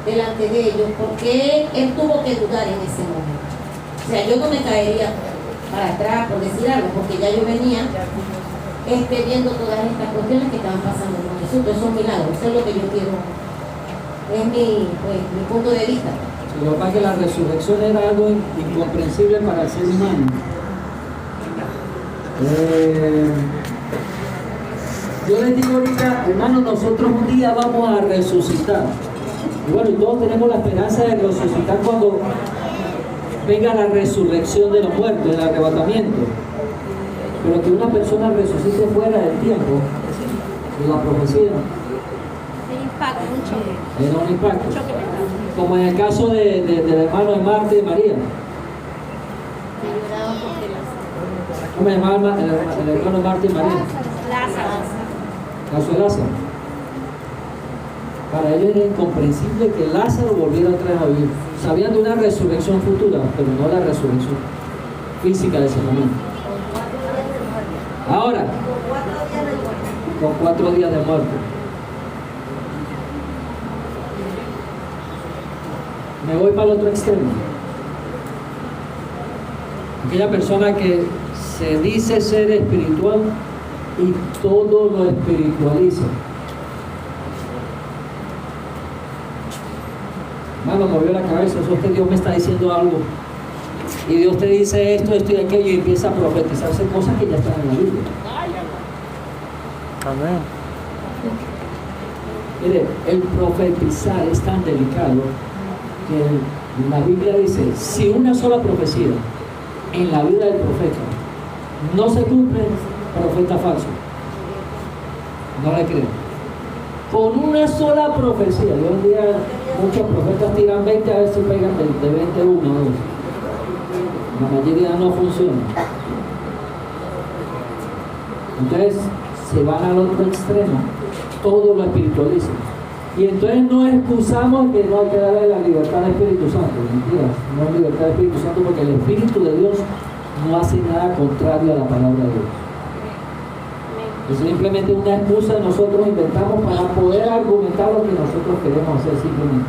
delante de ellos, ¿por qué él tuvo que dudar en ese momento? O sea, yo no me caería para atrás por decir algo, porque ya yo venía viendo todas estas cuestiones que estaban pasando con Jesús. Todos son milagros, eso es lo que yo quiero, es mi punto de vista.
Lo que pasa es que la resurrección era algo incomprensible para el ser humano. Yo les digo ahorita, hermanos, nosotros un día vamos a resucitar. Y bueno, todos tenemos la esperanza de resucitar cuando venga la resurrección de los muertos, el arrebatamiento. Pero que una persona resucite fuera del tiempo, de la profecía, era un impacto. Como en el caso del hermano de Marta y de María. ¿Cómo se llamaba el hermano de Marta y María? Caso de Lázaro. Para ellos era incomprensible que Lázaro volviera otra vez a vivir. Sabían de una resurrección futura, pero no la resurrección física de ese momento. Ahora, con 4 días de muerte. Me voy para el otro extremo. Aquella persona que se dice ser espiritual y todo lo espiritualiza. Hermano, movió la cabeza, eso es que Dios me está diciendo algo. Y Dios te dice esto, esto y aquello, y empieza a profetizarse cosas que ya están en la Biblia.
Amén.
Mire, el profetizar es tan delicado que la Biblia dice, si una sola profecía en la vida del profeta no se cumple, profeta falso. No le creo. Con una sola profecía, hoy en día muchos profetas tiran 20 a ver si pegan de 21 a 2. La mayoría no funciona. Entonces se van al otro extremo, todo lo espiritualizan. Y entonces no excusamos que no hay que darle la libertad al Espíritu Santo. Mentiras, no hay libertad al Espíritu Santo porque el Espíritu de Dios no hace nada contrario a la palabra de Dios. Es simplemente una excusa que nosotros inventamos para poder argumentar lo que nosotros queremos hacer simplemente.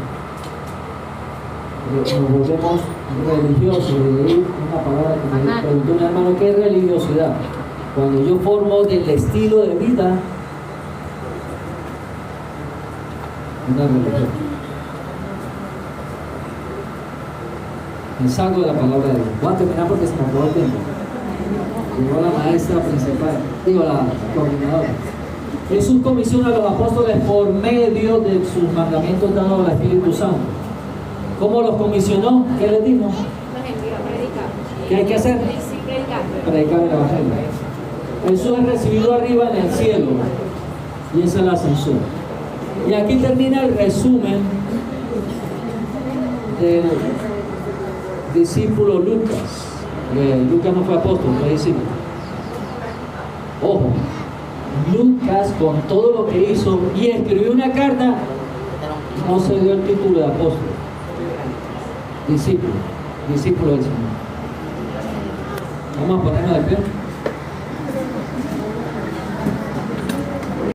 Nos volvemos religiosos. Leí una palabra que me preguntó un hermano, ¿qué es religiosidad? Cuando yo formo del estilo de vida una religión. Me salgo de la palabra de Dios. Voy a terminar porque se me acabó el tiempo. Llegó la maestra principal, la coordinadora. Jesús comisiona a los apóstoles por medio de sus mandamientos dados al Espíritu Santo. ¿Cómo los comisionó? ¿Qué les dijo? ¿Qué hay que hacer? Predicar el Evangelio. Jesús es recibido arriba en el cielo y esa es la ascensión. Y aquí termina el resumen del discípulo Lucas. Lucas no fue apóstol, fue discípulo. Ojo, Lucas con todo lo que hizo y escribió una carta, no se dio el título de apóstol. Discípulo del Señor. Vamos a ponernos de pie.